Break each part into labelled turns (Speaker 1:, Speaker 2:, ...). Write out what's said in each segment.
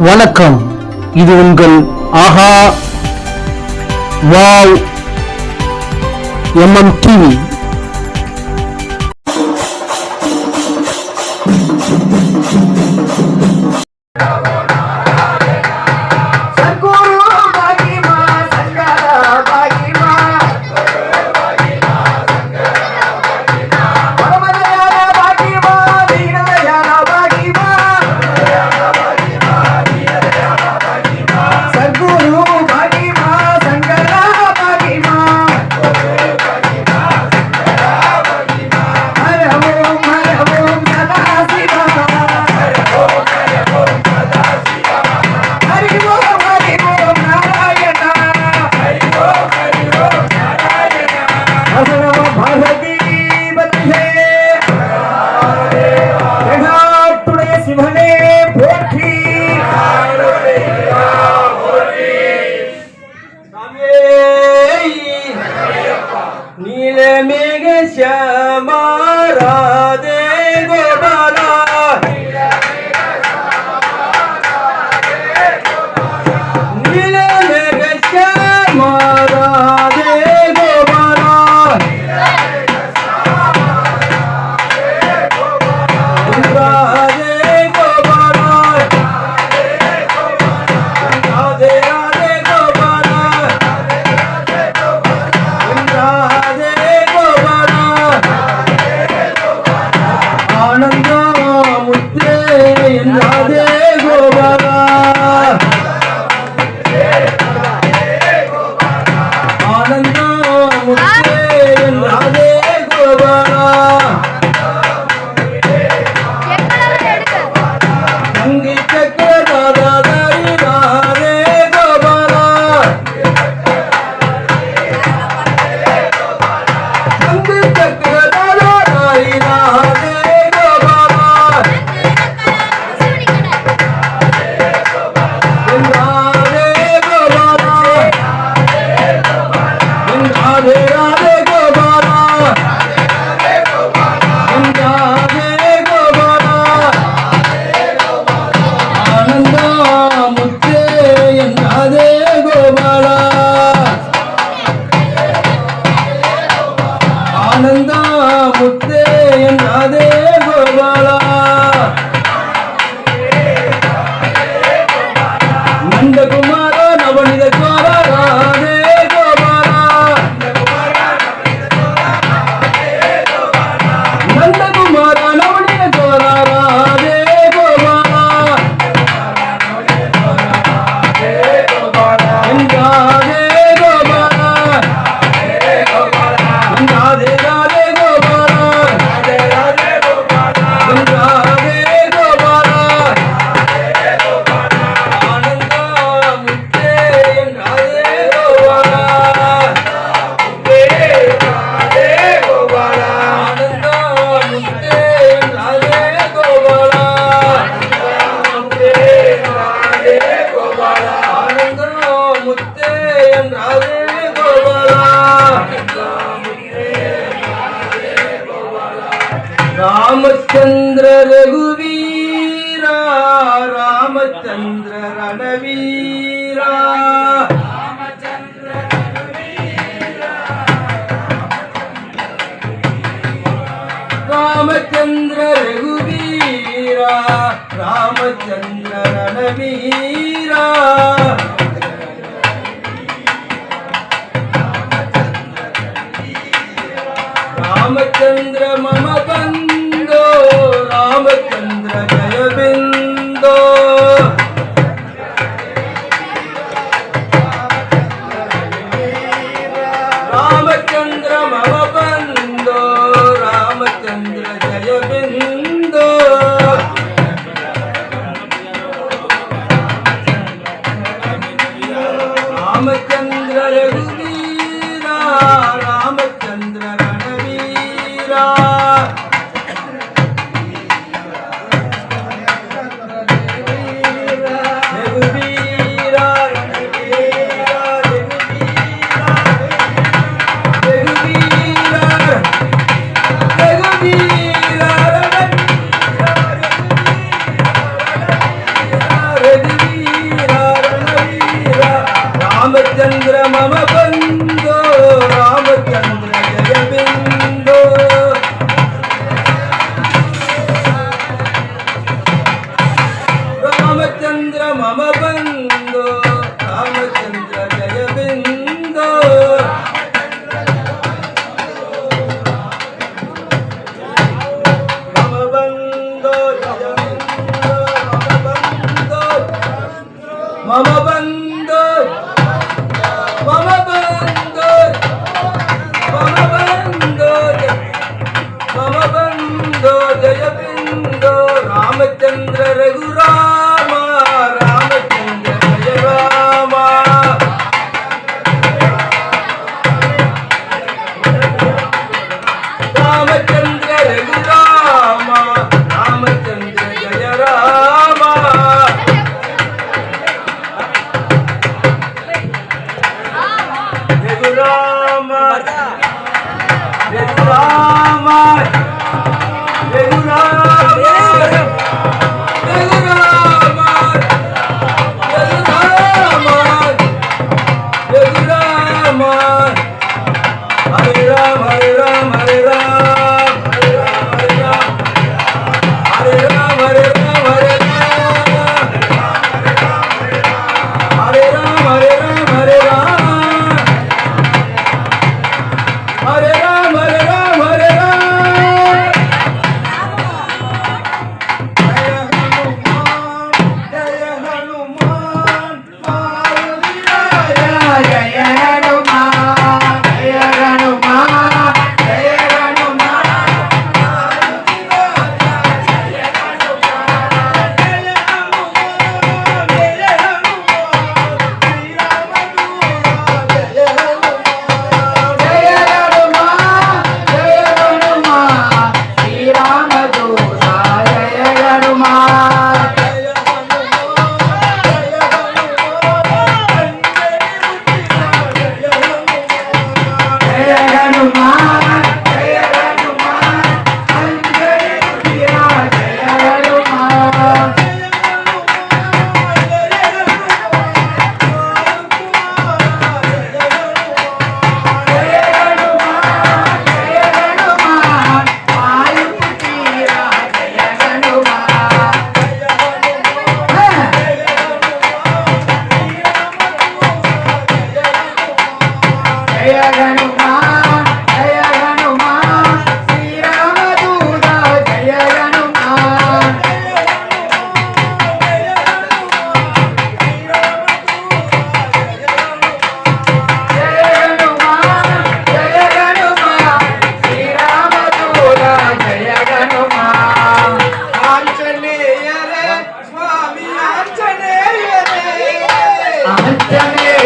Speaker 1: வணக்கம். இது உங்கள் ஆஹா வாவ் டிவி.
Speaker 2: रामचंद्र रघुवीरा रामचंद्र रणवीरा रामचंद्र रघुवीरा रामचंद्र रणवीरा रामचंद्र मम बंधो रामचंद्र जय बिंदो रामचंद्र मम बंधो रामचंद्र जय बिंदो रामचंद्र रघुवीरा रामचंद्र रणवीरा रामचंद्र मम बंधो रामचंद्र जय बिंदो मम बंधो जय बिंदो मम बंधो मम बंधो मम बंधो मम बंधो जय बिंदो रामचंद्र रघुराम रामचंद्र जय राम रामचंद्र रघुराम रामचंद्र जय Ram Raghuram Raghuram Hare Ram Hare Ram Hare Ram Hare Ram Hare Ram Hare Ram Hare Ram Hare Ram Hare Ram Hare Ram Hare Ram Hare Ram Hare Ram Hare Ram Jaya Hanuman Jaya Hanuman Jaya Hanuman Jaya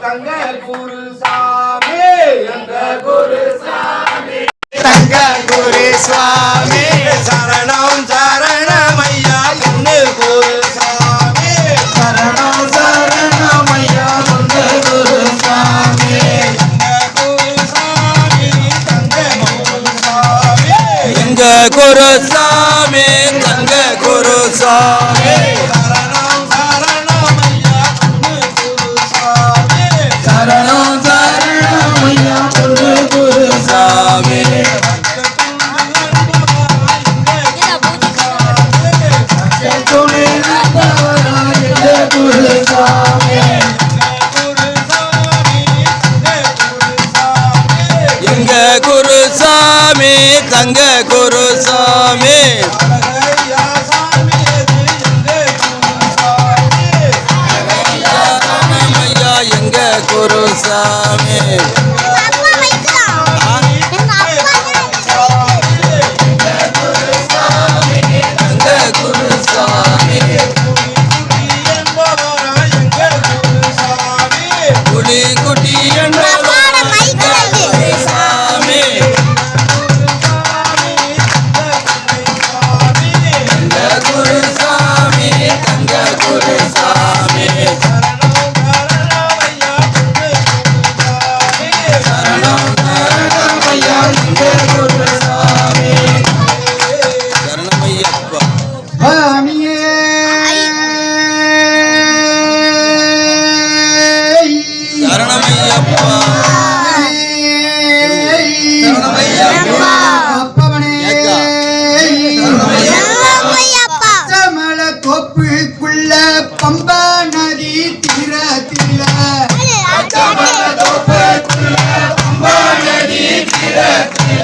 Speaker 2: தங்க குருசாமி எங்க குருசாமி
Speaker 3: தங்க குரு சுவாமி
Speaker 2: சரணம் சரணம் ஐயா என்ன குருசாமி
Speaker 3: சரணம் சரணம் ஐயா உங்க குரு சுவாமி
Speaker 2: எங்க குருசாமி தங்க குருசாமி
Speaker 3: சரணம் சரணம் ஐயா உங்க குரு சுவாமி துணை எங்க குரு சுவாமி
Speaker 2: எங்க குருசாமி தங்க குருசாமி ஐயா எங்க குருசாமி தங்க குருசாமி புலி குட்டி சாமி தங்க குருசாமி தங்க குருசாமி சரணம் சரணம் ஐயா எங்க குருசாமி சரணம் ஐயப்பா
Speaker 3: சுவாமியே
Speaker 2: சரணம் ஐயப்பா சரணம் ஐயப்பா
Speaker 3: அப்பவனே
Speaker 2: ஏக்கா.
Speaker 3: சமல கோப்புக்குள்ள பம்பா நதி தீரத்தில சமல கோப்புக்குள்ள பம்பா நதி தீரத்தில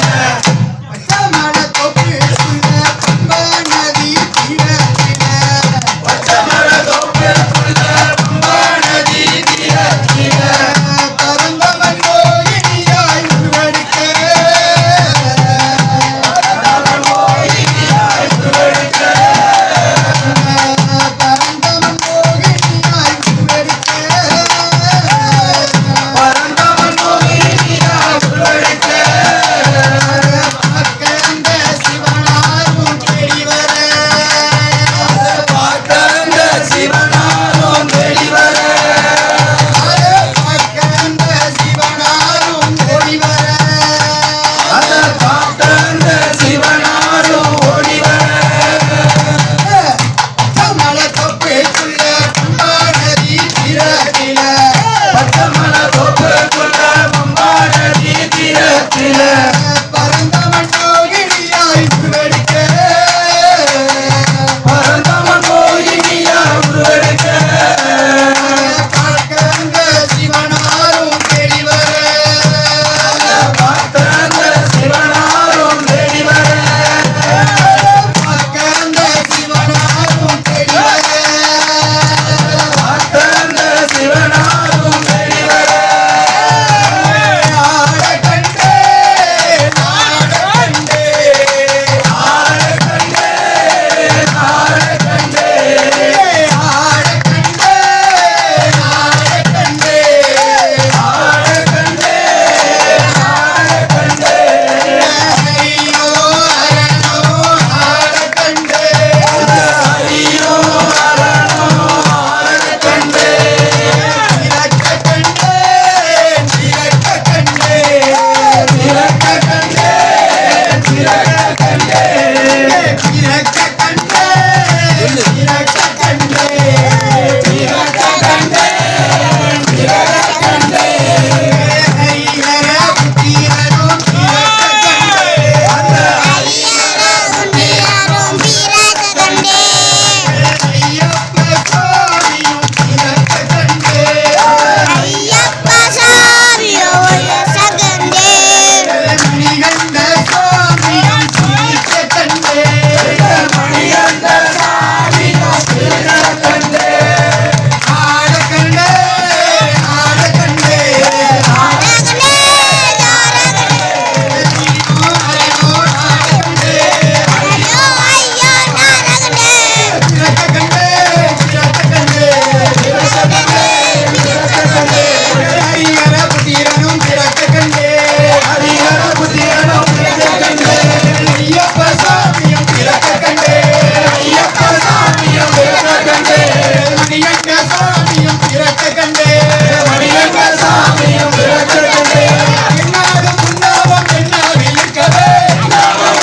Speaker 3: கரந்தவன் ஹரிஹர புத்திரனும் பிறக்க கண்டே
Speaker 2: ஹரிஹர புத்திரனும் பிறக்க கண்டே
Speaker 3: ஐயப்ப சாமியும் பிறக்க கண்டே
Speaker 2: ஐயப்ப சாமியும் பிறக்க கண்டே
Speaker 3: மணிகண்ட சாமியும் பிறக்க கண்டே
Speaker 2: மணிகண்ட சாமியும் பிறக்க கண்டே
Speaker 3: என்னாலும் உண்ணாவும் என்னாவில் இருக்கவே என்னாலும்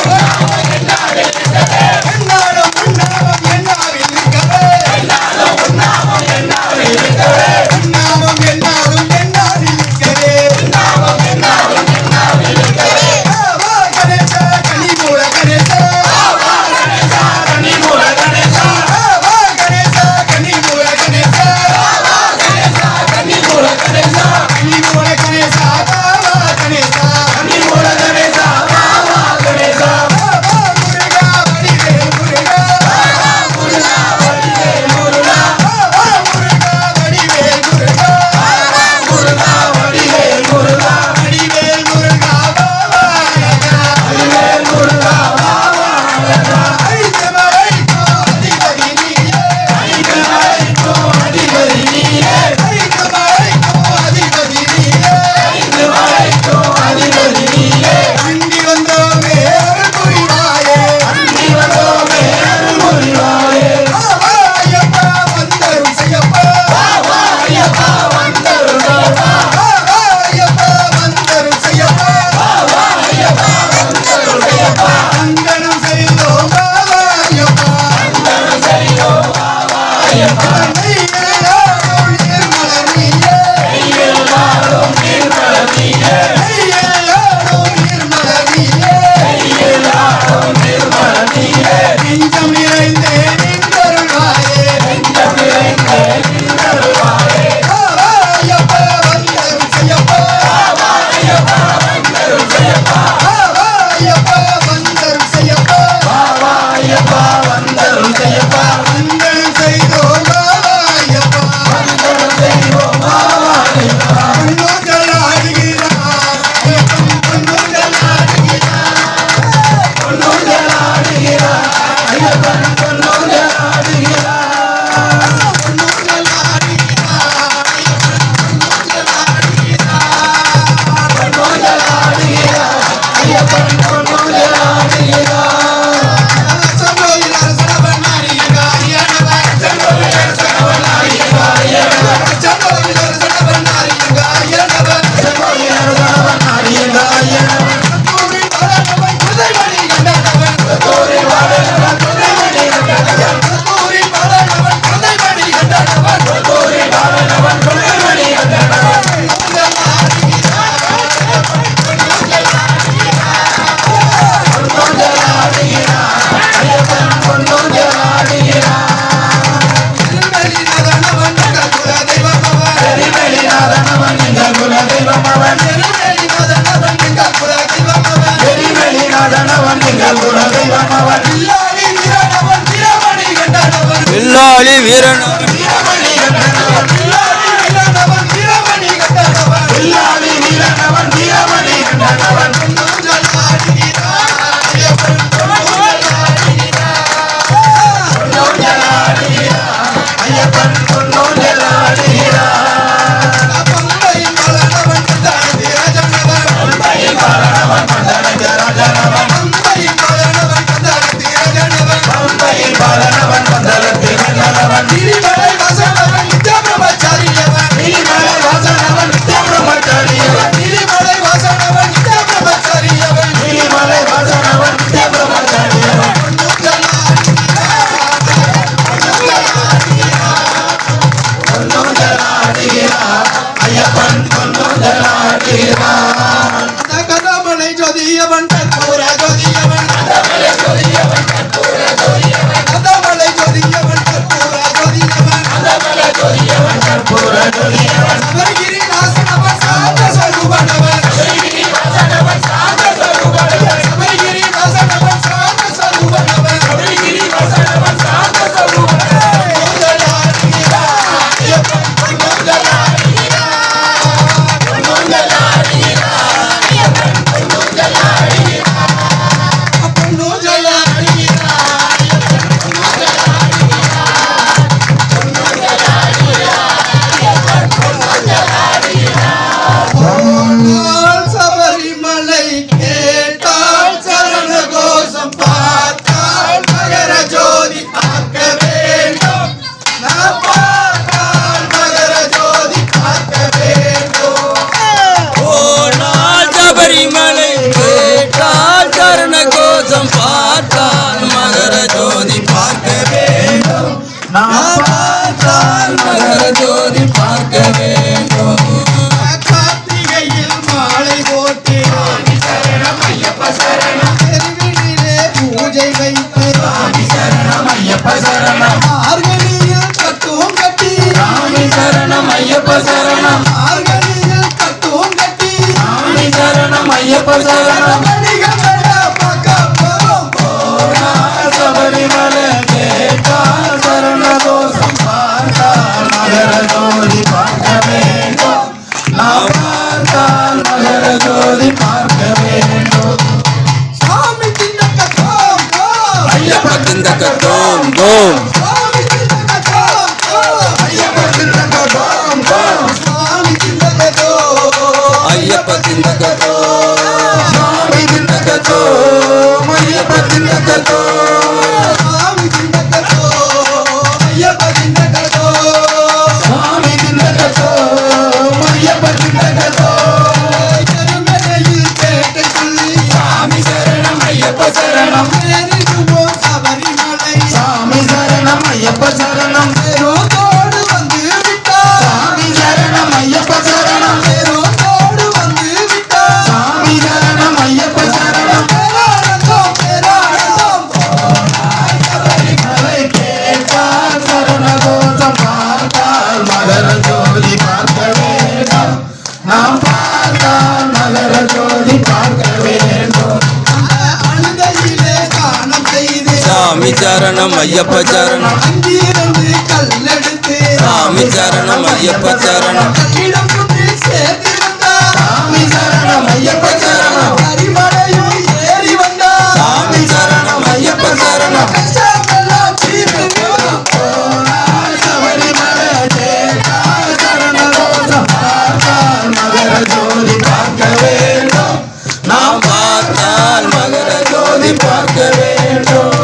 Speaker 3: உண்ணாவும் என்னாவில் இருக்கவே உண்ணாவும் என்னாலும் என்னாவில் இருக்கவே வா கணேசா கனிமூல கணேசா வா கணேசா கனிமூல கணேசா வா கணேசா கனிமூல கணேசா கனிமூல கணேசா வா கணேசா
Speaker 2: கனிமூல கணேசா வா கணேசா
Speaker 3: வா முருகா வடிவேல் முருகா
Speaker 2: முருகா வடிவேல் முருகா
Speaker 3: வா முருகா வடிவேல் முருகா
Speaker 2: முருகா வடிவேல் முருகா
Speaker 3: வடிவேல் முருகா வா
Speaker 2: வடிவேல் முருகா வா
Speaker 3: ஐந்தமலைக்கோ அதிபதி நீயே
Speaker 2: ஐந்தமலைக்கும் அதிபதி நீயே
Speaker 3: ஐந்தமலைக்கோ அதிபதி நீயே
Speaker 2: ஐந்தமலைக்கும் அதிபதி நீயே
Speaker 3: அண்டி வந்தோமே அருள் புரிவாயே
Speaker 2: அன்பி வந்தோமே அருள் புரிவாயே
Speaker 3: ஐயப்பா வந்தருள் செய்யப்பா
Speaker 2: ஐயப்பா வந்தருள் செய்யப்பா
Speaker 3: ஐயப்பா வந்தருள் செய்யப்பா
Speaker 2: ஐயப்பா வந்தருள் செய்யப்பா
Speaker 3: அங்கனம் செய்தோம் ஐயப்பா
Speaker 2: அந்தரம் செய்யோம் ஐயப்பா
Speaker 3: நெய்யலாரும் நிர்மலர் நீயே
Speaker 2: எல்லாரும் நிர்மல நீயே
Speaker 3: நெய்யலாரும் நிர்மலர் நீயே
Speaker 2: எல்லாரும் நிர்மல நீயே
Speaker 3: நெஞ்சம் நிறைந்தே நின்றருள்வாயே
Speaker 2: நெஞ்சம் நிறைந்தே நின்றருள்வாயே
Speaker 3: ஐயப்பா வந்தருள் செய்யப்பா
Speaker 2: ஐயப்பா வந்தருள் செய்யப்பா
Speaker 3: ஐயப்பா வந்தருள் செய்யப்பா
Speaker 2: ஐயப்பா வந்தருள் செய்யப்பா
Speaker 3: அங்கனம் செய்தோம் ஐயப்பா
Speaker 2: அந்தரம் செய்வோம் ஐயப்பா
Speaker 3: பொன்னூஞ்சல் ஆடுகிறார் ஐயப்பன் பொன்னூஞ்சல் ஆடுகிறார்
Speaker 2: பொன்னூஞ்சல் ஆடுகிறார் ஐயப்பன் பொன்னூஞ்சல் ஆடுகிறார்
Speaker 3: பொன்னூஞ்சல் ஆடுகிறார்
Speaker 2: பொன்னூஞ்சல் ஆடுகிறார் ஐயப்பன் பொன்னூஞ்சல் ஆடுகிறார்
Speaker 3: சம்போயிலார் சடவனாரிகா ஐயனவர் சம்போயிலார் சடவனாரிகா ஐயனவர் சம்போயிலார் சடவனாரிகா ஐயனவர்
Speaker 2: செம்மொழியார் கணவன் அடியங்க ஐயனவன்
Speaker 3: தூரி பரமவன் குதைமணி கண்டவன்
Speaker 2: தோரி வாழவன் துணைமணி கண்டவன்
Speaker 3: தூரி பரமவன் குதைமணி கண்டவன்
Speaker 2: தோரி வாழவன் துணைமணி கண்டவன்
Speaker 3: பொன்னூஞ்சல் ஆடுகிறார்
Speaker 2: பொன்னூஞ்சல் ஆடுகிறார் ஐயப்பன் பொன்னூஞ்சல் ஆடுகிறார்
Speaker 3: திருநெல்லிநாதனவன் எங்கள் குலதெய்வமவன்
Speaker 2: எரிமேலிநாதனவன் எங்கள் குலதெய்வம் அவன்
Speaker 3: திருநெல்லிநாதனவன் எங்கள் குலதெய்வமவன்
Speaker 2: எரிமேலிநாதனவன் எங்கள் குலதெய்வம் அவன்
Speaker 3: இல்லாடி வீரனவன் வீரமணி கண்டனவன்
Speaker 4: வில்லாளி வீரனும்
Speaker 2: வீரமணி கண்டனவன்
Speaker 3: இல்லாடி வீரனவன் வீரமணி கண்டனவன்
Speaker 2: வில்லாளி வீரனவன் வீரமணி கண்டனவன்
Speaker 3: பொன்னூஞ்சல் ஆடுகிறார் ஐயப்பன் பொன்னூஞ்சல் ஆடுகிறார்
Speaker 2: பொன்னூஞ்சல் ஆடுகிறார் ஐயப்பன் பொன்னூஞ்சல் ஆடுகிறார்
Speaker 3: பம்பையின் மலனவன் கண்டாடி ராஜனவன்
Speaker 2: பம்பையில் பாலனவன் மந்தனஞ்ச ராஜனவன்
Speaker 3: பம்பையின் மலனவன் கண்டாடி ராஜனவன்
Speaker 2: பம்பையில் பாலனவன் மந்தலத்தில் கண்டனவன்
Speaker 3: திரிமலை வசனவன் நித்ய பிரம்மச்சாரியவன்
Speaker 2: நீமலை வாசனவன் நித்திய பிரம்மச்சாரியவன்
Speaker 3: திரிமலை வசனவன் நித்ய பிரம்மச்சாரியவன்
Speaker 2: நீலிமலை வாசனவன் நித்திய பிரம்மச்சாரியவன்
Speaker 3: பொன்னூஞ்சல் ஆடுகிறார்
Speaker 2: பொன்னூஞ்சல் ஆடுகிறார் ஐயப்பன் பொன்னூஞ்சல் ஆடுகிறார்
Speaker 3: கதமலை ஜோதியவன் கற்பூர ஜோதியவன் கதமலை ஜோதியவன் கற்பூர ஜோதியவன்
Speaker 2: கற்பூர ஜோதியவன்
Speaker 3: சபரிகிரி வாசனவன் சாந்த ஸ்வரூபனவன் சபரிகிரி வாசனவன் சாந்த ஸ்வரூபனவன் பொன்னூஞ்சல் ஆடுகிறார் ஐயப்பன் பொன்னூஞ்சல் ஆடுகிறார் ஐயப்ப சரணம் சபரிமலை கேட்டா சரண கோஷம் பார்த்தால் மகர ஜோதி பார்க்க வேண்டும் நாம் பார்த்தால் மகர ஜோதி பார்க்க வேண்டும் சாமி திண்டக்க தோம் தோம் ஐயப்ப திண்டக்க தோம் தோம் சாமி திண்டக்க தோம் தோம் ஐயப்ப திண்டக்க தோம் தோம் சாமி திண்டக்க தோம் ஐயப்ப திண்டக்க தோம் சாமி திண்டக்க தோம் ஐயப்ப திண்டக்க தோம் சாமி திண்டக்க தோம் ஐயப்ப திண்டக்க தோம் சாமி திண்டக்க தோம் ஐயப்ப திண்டக்க தோம் திருமலையில் பேட்டை சொல்லி சாமி சரணம் ஐயப்ப சரணம் சபரிமலை சாமி சரணம் ஐயப்ப சரணம் ரோதோடு வந்து விட்டார் சாமி சரணம் ஐயப்ப சரணம் ரோதோடு வந்து விட்டார் சாமி சரணம் ஐயப்ப சரணம் பேரானந்தம் பேரானந்தம் சபரிமலை கேட்டால் சரண கோஷம் பார்த்தால் மகர ஜோதி பார்க்க வேண்டும் நாம் பார்த்தால் மகர ஜோதி பார்க்க வேண்டும் அழுகையிலே தானம் செய்து
Speaker 2: சாமி சரணம் ஐயப்ப சரணம்
Speaker 3: அங்கிருந்து கல்லெடுத்து
Speaker 2: சாமி சரணம் ஐயப்ப சரணம்
Speaker 3: கல்லிடம் கொண்டு சேர்த்திருந்தார் சாமி சரணம் ஐயப்ப சரணம் கரிமலையும் ஏறி வந்தார்
Speaker 2: சாமி சரணம் ஐயப்ப சரணம்
Speaker 3: கஷ்டமெல்லாம் தீர்ந்து போனார் சபரிமலை கேட்டால் சரண கோஷம் பார்த்தால் மகர ஜோதி பார்க்க வேண்டும் நாம் பார்த்தால் மகர ஜோதி பார்க்க வேண்டும்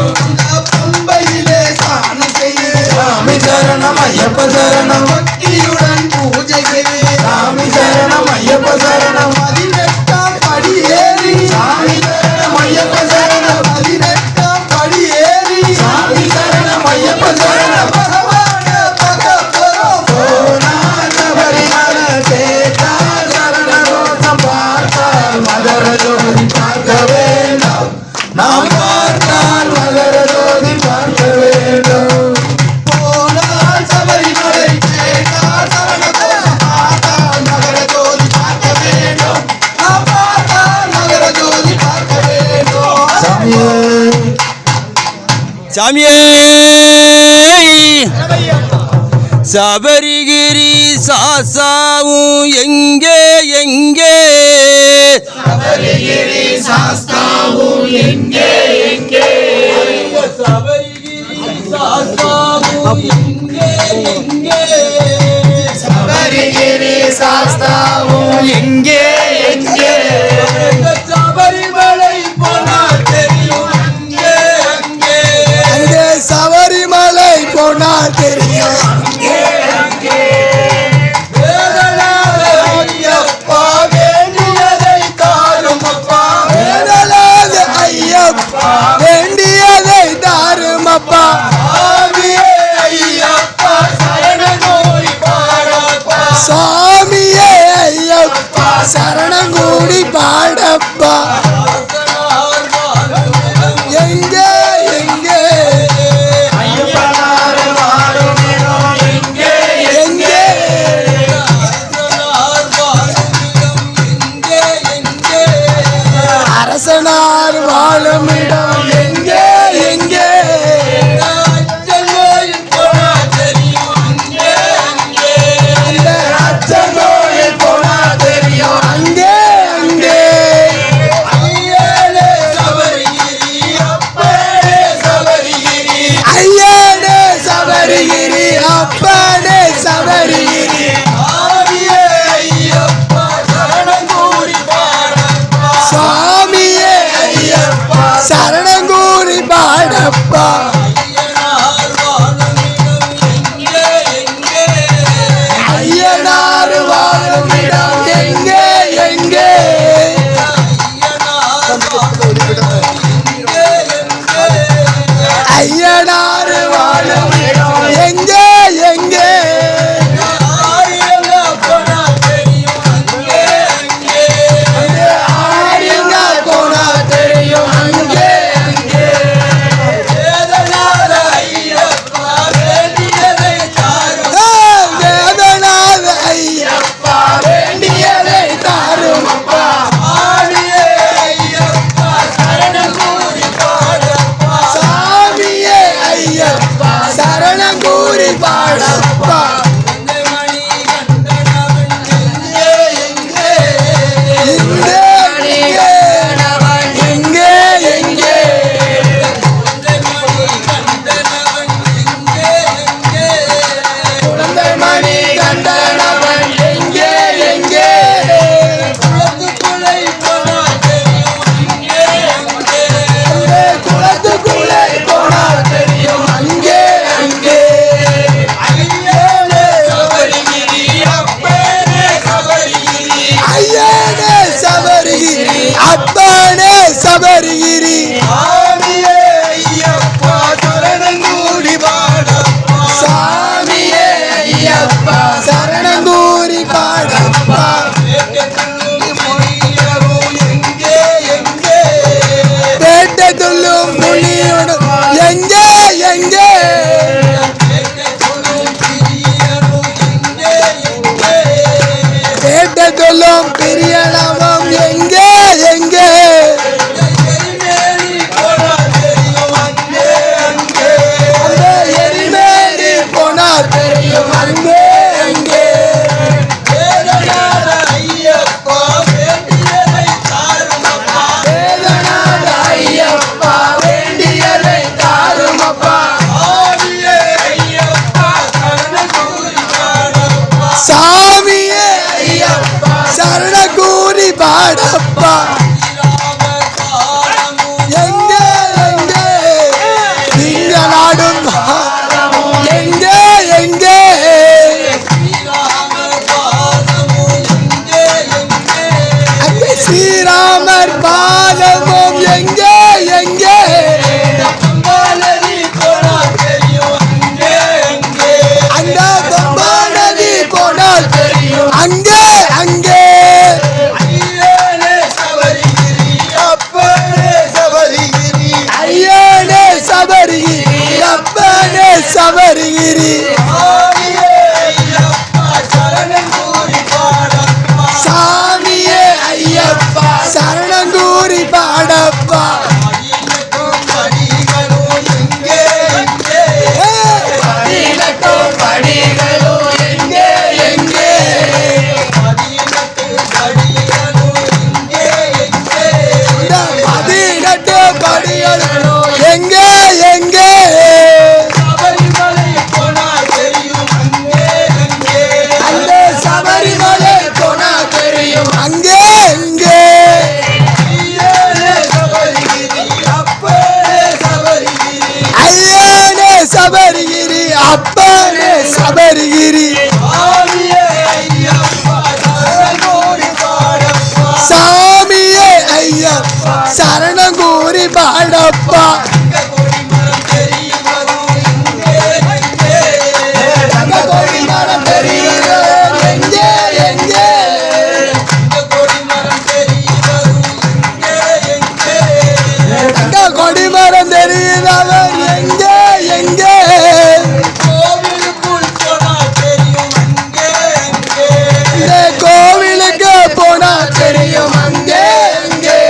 Speaker 3: பம்பையிலே சாணம் செய்து சாமி சரணம் ஐயப்ப சரணம் பக்தியுடன் பூஜை செய்து சாமி சரணம் ஐயப்ப சரணம் 18ஆம் படி ஏறி சாமி சரணம் ஐயப்ப சரணம் 18ஆம் படி ஏறி சாமி சரணம் ஐயப்ப சரணம் பகவான பகவரும் போனார் சபரிமலை கேட்டால் சரண கோஷம் பார்த்தால் மகர ஜோதி பார்க்க வேண்டும் நாம் பார்த்தால் மகர ஜோதி பார்க்க வேண்டும் போனால் சபரிமலை கேட்டால் சரண கோஷம் பார்த்தால் மகர ஜோதி பார்க்க வேண்டும் நாம் பார்த்தால் மகர ஜோதி பார்க்க வேண்டும்
Speaker 2: சாமியே சபரிகிரி சாசாவும் எங்கே எங்கே
Speaker 3: சபரிகிரி சாஸ்தாவும் எங்கே எங்கே
Speaker 2: சபரிகிரி சாசாவும் எங்கே எங்கே
Speaker 3: சபரிகிரி சாஸ்தாவும் எங்கே எங்கே
Speaker 2: சபரிமலை போனால் தெரியும் அங்கே அங்கே
Speaker 3: அங்கே சபரிமலை போனால் தெரியும்
Speaker 2: ஐயப்பா வேண்டியதை தாரும் அப்பா
Speaker 3: வேடலாத ஐயப்பா வேண்டியதை தாரும் அப்பா
Speaker 2: ஆவியே ஐயப்பா சரணங்கோடி பாடப்பா
Speaker 3: சாமியே ஐயப்பா சரணங்கூடி பாடப்பா எங்கே எங்கே எங்கே அரசனார் வாழும் இடம் எங்கே எங்கே அந்த அச்சங்கோயில் போனா தெரியும் அங்கே அங்கே ஐயனே சபரிகிரி அப்பனே சபரிகிரி சாமியே ஐயப்பா சரணம் சபரிகிரி சாமியே ஐயப்பா சரணங்கூடி பாடப்பா சாமியே ஐயப்பா சரணங்கூடி பாடப்பா பேட்டை துள்ளும் புலியோடு எங்கே எங்கே பேட்டை துள்ளும் பிரியனவம் எங்கே எங்கே எரிமேறி போனா தெரியும் அங்கே அங்கே ஐயப்பா வேண்டியதை தாருமப்பா சாமியே ஐயப்பா சரணகூரி பாடப்பா எங்கே எங்கே திங்களாடும் எங்கே எங்கே அங்கே ஸ்ரீராமர் பாதமும் எங்கே எங்கே அந்த பம்பா நதி போனால் தெரியும் அங்கே அங்கே ஐயனே சபரிகிரி அப்பனே சபரிகிரி சாமியே ஐயப்பா சரணங்கூரி பாடப்பா எங்கே எங்கே அந்த சபரிமலை போனா தெரியும் அங்கே எங்கே ஐயனே சபரிகிரி அப்பனே சபரிகிரி சாமியே ஐயப்பா சரணங்கூரி பாடப்பா எங்கே எங்கே கொடிமரம் தெரியுதவர் எங்கே எங்கே இந்த கோவிலுக்கு போனா தெரியும் அங்கே அங்கே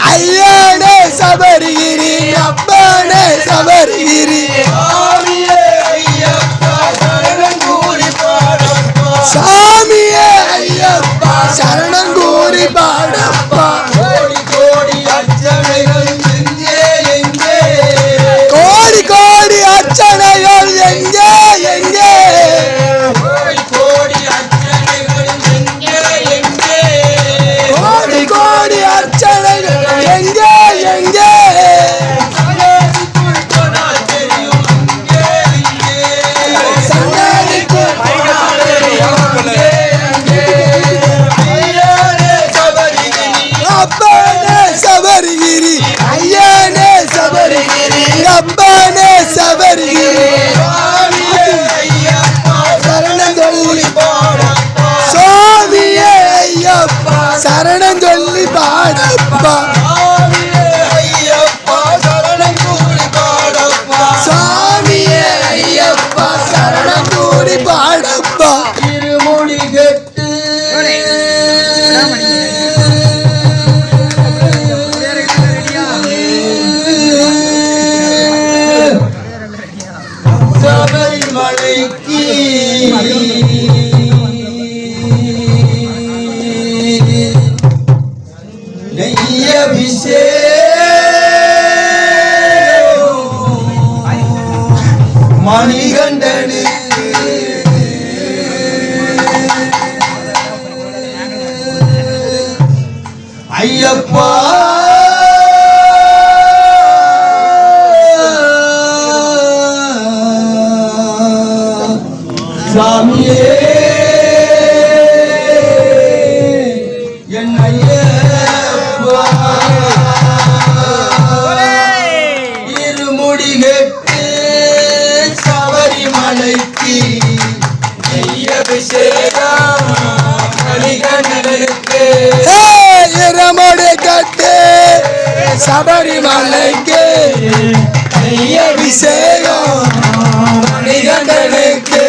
Speaker 3: ஐயனே சபரிகிரி அப்பனே சபரிகிரி சாமியே ஐயப்பா சரணங்கூரி பாடப்பா கோடி கோடி அர்ச்சனைகள் எங்கே எங்கே கோடி கோடி அர்ச்சனைகள் எங்கே எங்கே அப்பனே சபரிகிரி ஐயனே சபரிகிரி அப்பனே சபரிகிரி சரணங்கொல்லி சுவாமியே ஐயப்பா சரணங்கொல்லி பாடப்பா சுவாமியே ஐயப்பா சரணங்கூடி பாடப்பா இருமுடி கெட்டு சபரிமலைக்கு மணிகண்டனுக்கு ஐயப்பா சாமியே
Speaker 2: நெய் அபிஷேகம் மணிகண்டனுக்கு
Speaker 3: இரமோடு கட்டு சபரிமலைக்கு நெய் அபிஷேகம் மணிகண்டனுக்கு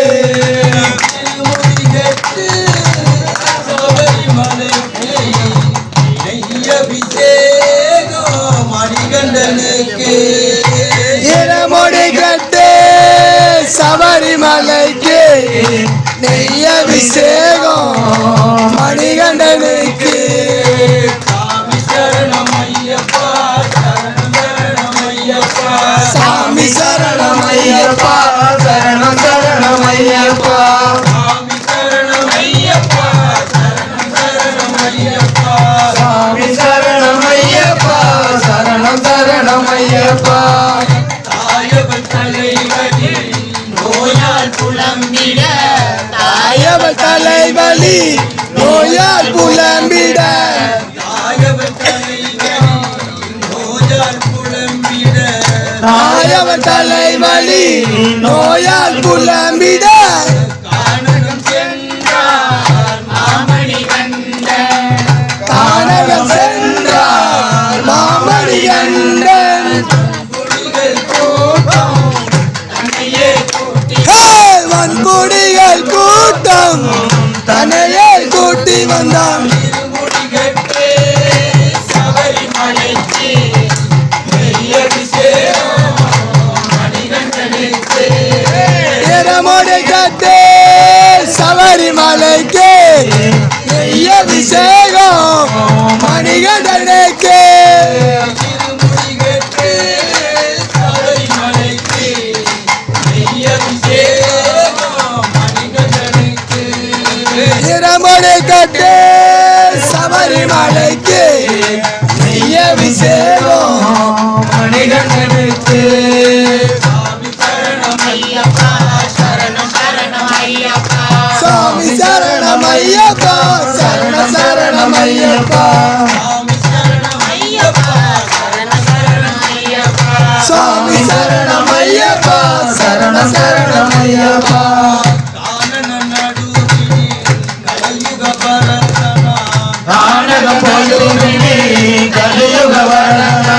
Speaker 3: இரமோடு கட்டு சபரிமலைக்கு நெய் அபிஷேகம் மணிகண்டனுக்கு சாமி சரணமையப்பா சரணம் சரணமையப்பா சாமி சரணமையப்பா சரணம் சரணமையப்பா
Speaker 2: தாயவள் தலைவலி நோயால் புலம்பிட
Speaker 3: தாயவள் தலைவலி நோயால் புலம்பிட
Speaker 2: தாயவள் தலைவலி நோயால் புலம்பிட
Speaker 3: தாயவள் தலைவலி நோயால் புலம்பிட
Speaker 2: கானகம் சென்றார் மாமணி கண்டன்
Speaker 3: கானகம் சென்றார் மாமணி கண்டன்
Speaker 2: குடிகள் கூட்டம் தன்னையே கூட்டி
Speaker 3: வன்குடிகள் கூட்டம் தன்னையே கூட்டி வந்தான்
Speaker 2: திருமுடிகட்டே சபரிமலைக்கு நெய் அபிஷேகம் மணிகண்டனுக்கு
Speaker 3: இரமோடு கட்டு சபரிமலைக்கு நெய் அபிஷேகம் மணிகண்டனுக்கு
Speaker 2: திருமுடிகட்டே சபரிமலைக்கு நெய் அபிஷேகம் மணிகண்டனுக்கு
Speaker 3: இரமோடு கட்டு சபரிமலைக்கு நெய் அபிஷேகம் மணிகண்டனுக்கு
Speaker 2: சாமி சரணம் ஐயப்பா சரணம் சரணம் ஐயப்பா
Speaker 3: சாமி சரணம் ஐயப்பா சரண சரணம் ஐயப்பா
Speaker 2: சாமி சரணம் ஐயப்பா சரண சரணம் ஐயப்பா
Speaker 3: சாமி சரணம் ஐயப்பா சரண சரணம் ஐயப்பா
Speaker 2: கானன நடுவிலே கலியுக பரதனா
Speaker 3: கானகம் பொழுதினே கலியுக வரதனா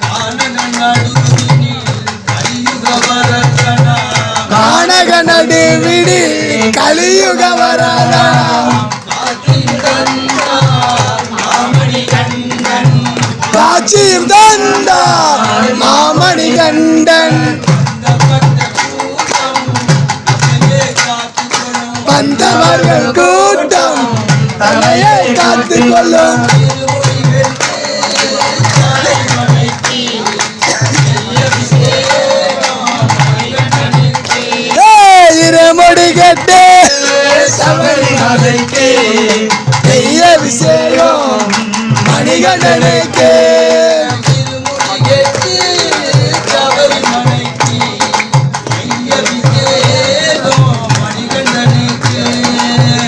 Speaker 2: கானன நடுவிலே கலியுக பரதனா
Speaker 3: கானக நடுவிடி கலியுக வரதனா
Speaker 2: காற்றின் தந்தார் மாமணி கண்டன்
Speaker 3: காட்சியும் தந்தார் மாமணி கண்டன்
Speaker 2: வந்தப்பட்ட கூட்டம் தன்னையே
Speaker 3: வந்தவர்கள் கூட்டம் தலையை
Speaker 2: காத்துக்கொள்ளும்
Speaker 3: காத்துக் கொள்ளும் இரமுடி கட்டு சபரிமலைக்கு நெய் அபிஷேகம் மணிகண்டனுக்கு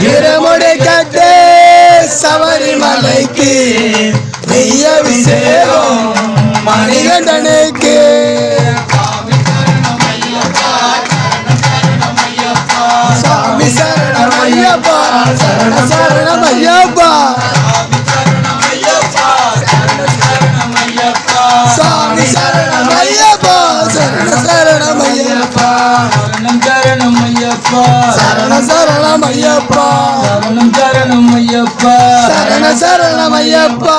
Speaker 3: இரமுடி கட்டு சபரிமலைக்கு நெய் அபிஷேகம் மணிகண்டனுக்கு சாமி சரணம் ஐயப்பா சரண சரணம் ஐயப்பா சாமி சரணம் ஐயப்பா சரண சரணம் ஐயப்பா
Speaker 2: சரணம் ஐயப்பா
Speaker 3: சரண சரணம் ஐயப்பா
Speaker 2: சரணம் ஐயப்பா
Speaker 3: சரண சரணம் ஐயப்பா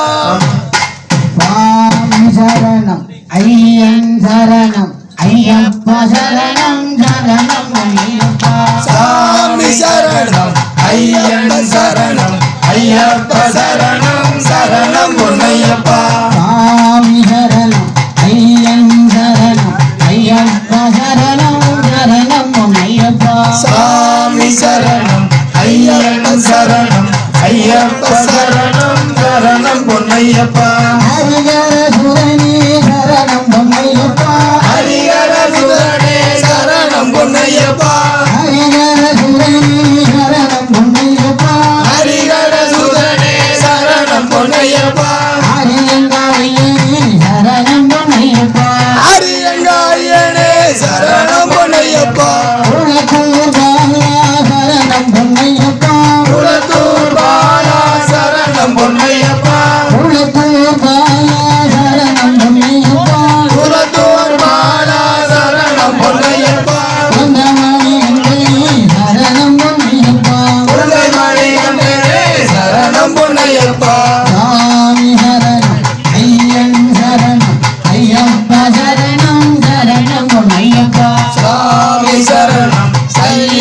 Speaker 4: சுவாமி சரணம் ஐயன் சரணம் ஐயப்ப சரணம் சரணம் ஐயப்பா
Speaker 3: சாமி சரணம் ஐயப்ப சரணம் ஐயப்ப சரணம் சரணம் பொன்னையப்பா
Speaker 4: சுவாமி சரணம் ஐயன் சரணம் ஐயப்ப சரணம் சரணம் ஐயப்பா
Speaker 3: சாமி சரணம் ஐயப்ப சரணம் ஐயப்ப சரணம் சரணம் பொன்னையப்பா
Speaker 4: ஹரிகர சுரனே சரணம் பொன்னையப்பா
Speaker 3: ஹரிஹர சுதனே சரணம் பொன்னையப்பா
Speaker 4: ஹரிகர சுரனே சரணம் பொன்னையப்பா
Speaker 3: ஹரிஹர சுதனே சரணம் பொன்னையப்பா
Speaker 4: ஹரியங்காயனே சரணம் பொன்னையப்பா
Speaker 3: ஹரியங்காயனே சரணம் பொன்னையப்பா
Speaker 4: உலகுள்ள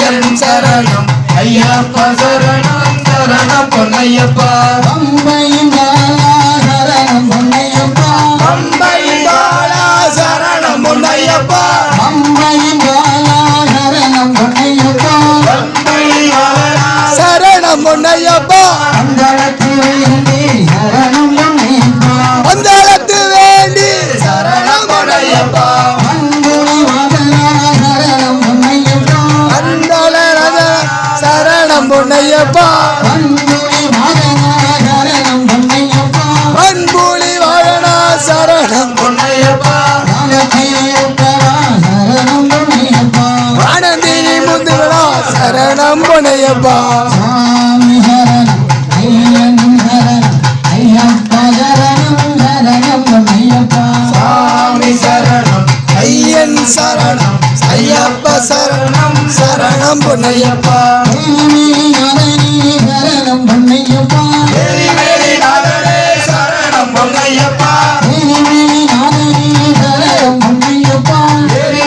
Speaker 3: ஐயன் சரணம் ஐயப்ப சரணம் சரணம் பொன்னையப்பா
Speaker 4: பம்பையின் பாலா சரணம் பொன்னையப்பா
Speaker 3: பம்பை பாலா சரணம் பொன்னையப்பா
Speaker 4: பம்பையின் பாலா சரணம் பொன்னையப்பா
Speaker 3: பம்பை பாலா சரணம் பொன்னையப்பா
Speaker 4: அந்தளத்து வேண்டி சரணம் பொன்னையப்பா
Speaker 3: அந்தளத்து வேண்டி சரணம் பொன்னையப்பா
Speaker 4: அன்புரி வாசனா சரணம் பொன்னையப்பா
Speaker 3: அந்தள சரணம் பொன்னையப்பா
Speaker 4: அன்புரி வாசனா சரணம் பொன்னையப்பா
Speaker 3: அன்புலி வாழனா சரணம் பொன்னையப்பா
Speaker 4: காலத்தேவரா சரணம் பொன்னையப்பா
Speaker 3: ஆனந்தினி முந்துகளா சரணம் பொன்னையப்பா
Speaker 4: சாமி சரணம் ஐயன் சரணம் ஐயப்பா சரணம் சரணம் பொன்னையப்பா
Speaker 3: சாமி சரணம் ஐயன் சரணம் ஐயப்ப சரணம் சரணம் பொன்னையப்பா
Speaker 4: சரணம் பொன்னையப்பா
Speaker 3: வேலி நாதனே சரணம் பொன்னையப்பா
Speaker 4: சரணம் பொன்னையப்பா
Speaker 3: வேலி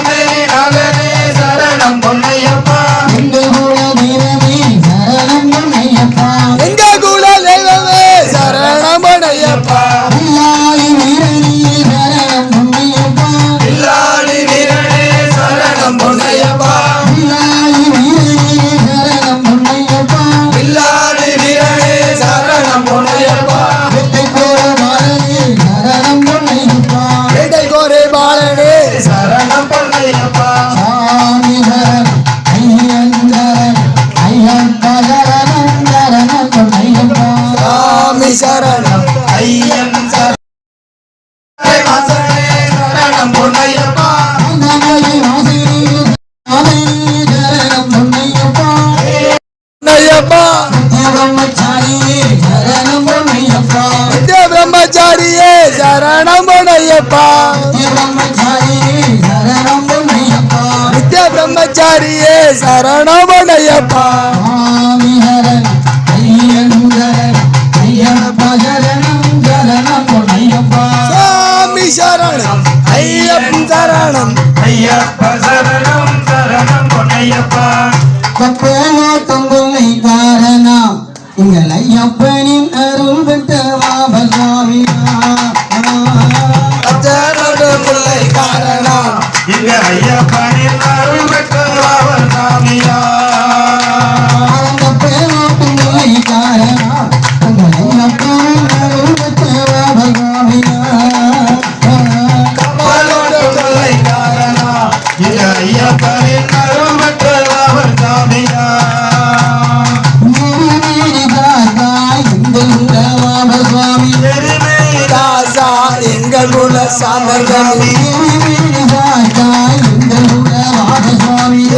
Speaker 3: நாதனே சரணம் பொன்னையப்பா
Speaker 4: எங்கள் குல தெய்வமே சரணம் பொன்னையப்பா
Speaker 3: எங்க குல தெய்வமே சரணம் பொன்னையப்பா
Speaker 4: பிள்ளாய் வீரனே சரணம் பொன்னையப்பா
Speaker 3: பில்லாளி வீரனே சரணம் பொன்னையப்பா
Speaker 4: பிள்ளாய் வீரனே சரணம் பொன்னையப்பா
Speaker 3: பில்லாளி வீரனே சரணம் பொன்னையப்பா
Speaker 4: வெட்டை கோர மாறனே சரணம் பொன்னையப்பா
Speaker 3: வேட்டை கோரை பாலனே சரணம் பொன்னையப்பா
Speaker 4: சாமி சரணம் ஐயன் சரணம் ஐயப்பா சரணம் சரணம் பொன்னையப்பா
Speaker 3: சாமி சரணம் ஐயன் சரணம் பொன்னையப்பா
Speaker 4: அந்தமலை வாசனே சாமி சரணம் பொன்னையப்பா
Speaker 3: பொன்னையப்பா
Speaker 4: பிரம்மச்சாரியே சரணம் பொன்னையப்பா
Speaker 3: நித்ய பிரம்மச்சாரியே சரணம் பொன்னையப்பா
Speaker 4: பிரம்மச்சாரியே சரணம் பொன்னையப்பா
Speaker 3: நித்ய பிரம்மச்சாரியே சரணம் பொன்னையப்பா
Speaker 4: சாமி சரணம் ஐயன் சரணம் ஐயப்பா சரணம் சரணம் பொன்னையப்பா
Speaker 3: சாமி சரணம் ஐயப்பன் சரணம் ஐயப்ப சரணம் சரணம் பொன்னையப்பா
Speaker 4: கப்பலோட்டம் கொள்ளை காரணம் எங்கள் ஐயப்பனின் அருள் பெற்ற பாபசாமியா
Speaker 3: அத்தனோடு பிள்ளை காரணம் இங்க ஐயப்பனின் அருள் பெற்றவர் சாமியா
Speaker 4: கப்பலோட்டம் கொள்ளை காரணம் எங்கள் ஐயப்பனின் அருள் பெற்ற பாபசாமியா
Speaker 3: கப்பலோடு பிள்ளை காரணம் இங்க ஐயப்பனின் அருள் பெற்றவர் சாமியா
Speaker 4: பாபசாமி
Speaker 3: ராசா எங்கள் குல சாமி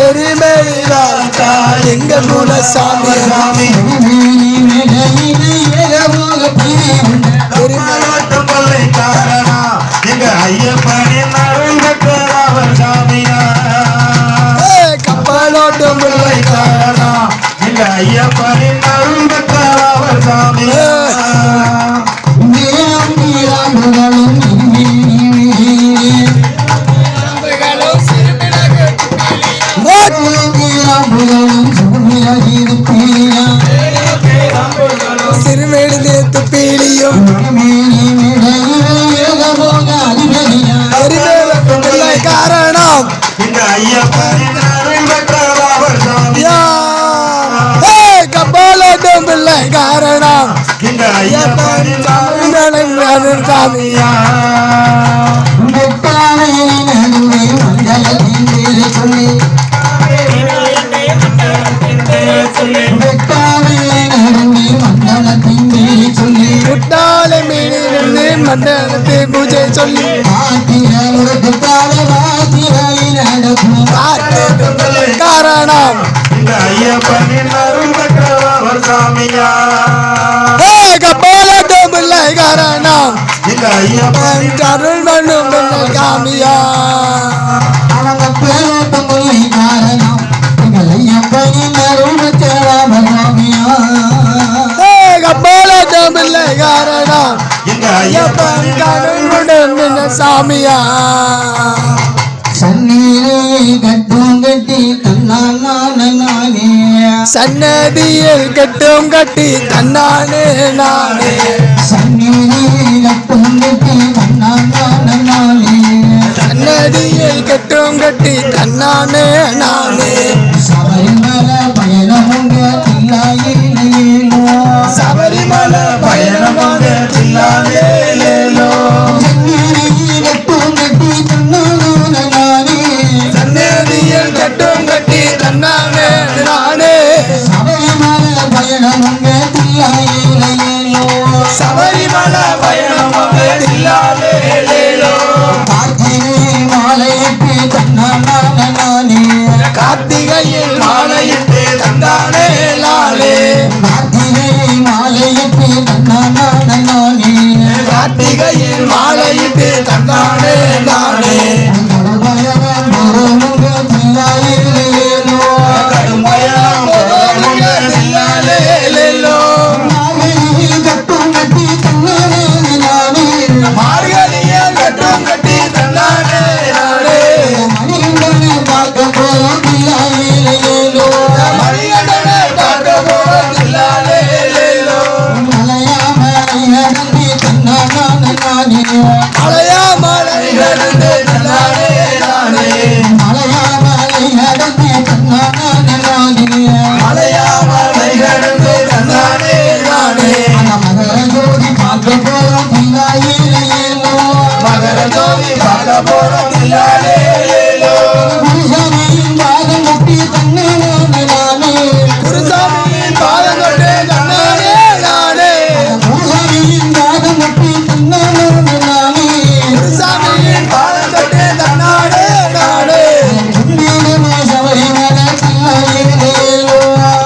Speaker 3: எரிமேலி ராசா எங்கள் குல சாமி சாமி எரிமேலோட்டும் கொள்ளை காரணம் எங்க ஐயப்பனின் அருள் பெற்றவர் சாமியா கப்பலோட்டும் பிள்ளை காரணம் எங்க ஐயப்பனின் அருள் பெற்றவர் சாமியா சிறுமேடு துப்பீலியும் எரிமேலோட்டும் பிள்ளை காரணம் எங்க ஐயப்பனின் அருள் பெற்றவர் சாமியா கப்பலோட்டும் பிள்ளை காரணம் எங்க ஐயப்பனின் அருள் சாமியா முட்டாளை மீனிலிருந்து மண்டலத்தை பூஜை சொல்லி காரணம் இந்த ஐயப்பனின் அருள் பெற்றவர் சாமியா கப்பலோட்டும் பிள்ளை காரணம் இந்த ஐயப்பன் அருள் பண்ணும் பிள்ளை சாமியா கப்பலோட்டும் பிள்ளை காரணம் இந்த ஐயப்பன் அருள் பண்ணும் பிள்ளை சாமியா
Speaker 4: சன்னீரை கட்டும் கட்டி தன்னா
Speaker 3: சன்னதியில் கட்டும் கட்டி தன்னானே நானே
Speaker 4: சந்நிதியில் கட்டும் கட்டி தன்னானே
Speaker 3: சன்னதியில் கட்டும் கட்டி தன்னானே நானே
Speaker 4: சபரிமலை பயணமுங்க தில்லாயிலேலோ
Speaker 3: சபரிமலை பயணமாக தில்லாலேலோ
Speaker 4: சந்நிதியில் கட்டும் கட்டி தன்னானே
Speaker 3: சன்னதியில் கட்டும் கட்டி தன்னானே நானே
Speaker 4: சபரிமலை பயணமுங்க தில்லாயிலேலோ
Speaker 3: சபரிமலை பயணமாக தில்லாலேலோ
Speaker 4: கார்த்திகை மாலையிட்டு தன்னானே
Speaker 3: கார்த்திகையில் மாலையிட்டு தந்தானே லாலே
Speaker 4: கார்த்திகை மாலையிட்டு தன்னானே
Speaker 3: கார்த்திகையில் மாலையிட்டு தந்தானே நானே கடும் பயணம் போதுங்க தில்லாலேலோ மார்கழியில் கட்டும் கட்டி தந்தானே நானே மணிகண்டனை பார்க்க போகும் தில்லாலேலோ மலையா மலை கடந்து தந்தானே நானே மலையா மலை கடந்து தந்தானே நானே மகர ஜோதி பார்க்க போறோம் தில்லாலேலோ குருசாமியின் பாதம் கொண்டு தந்தானே நானே குருசாமியின் பாதம் கொண்டு தந்தானே நானே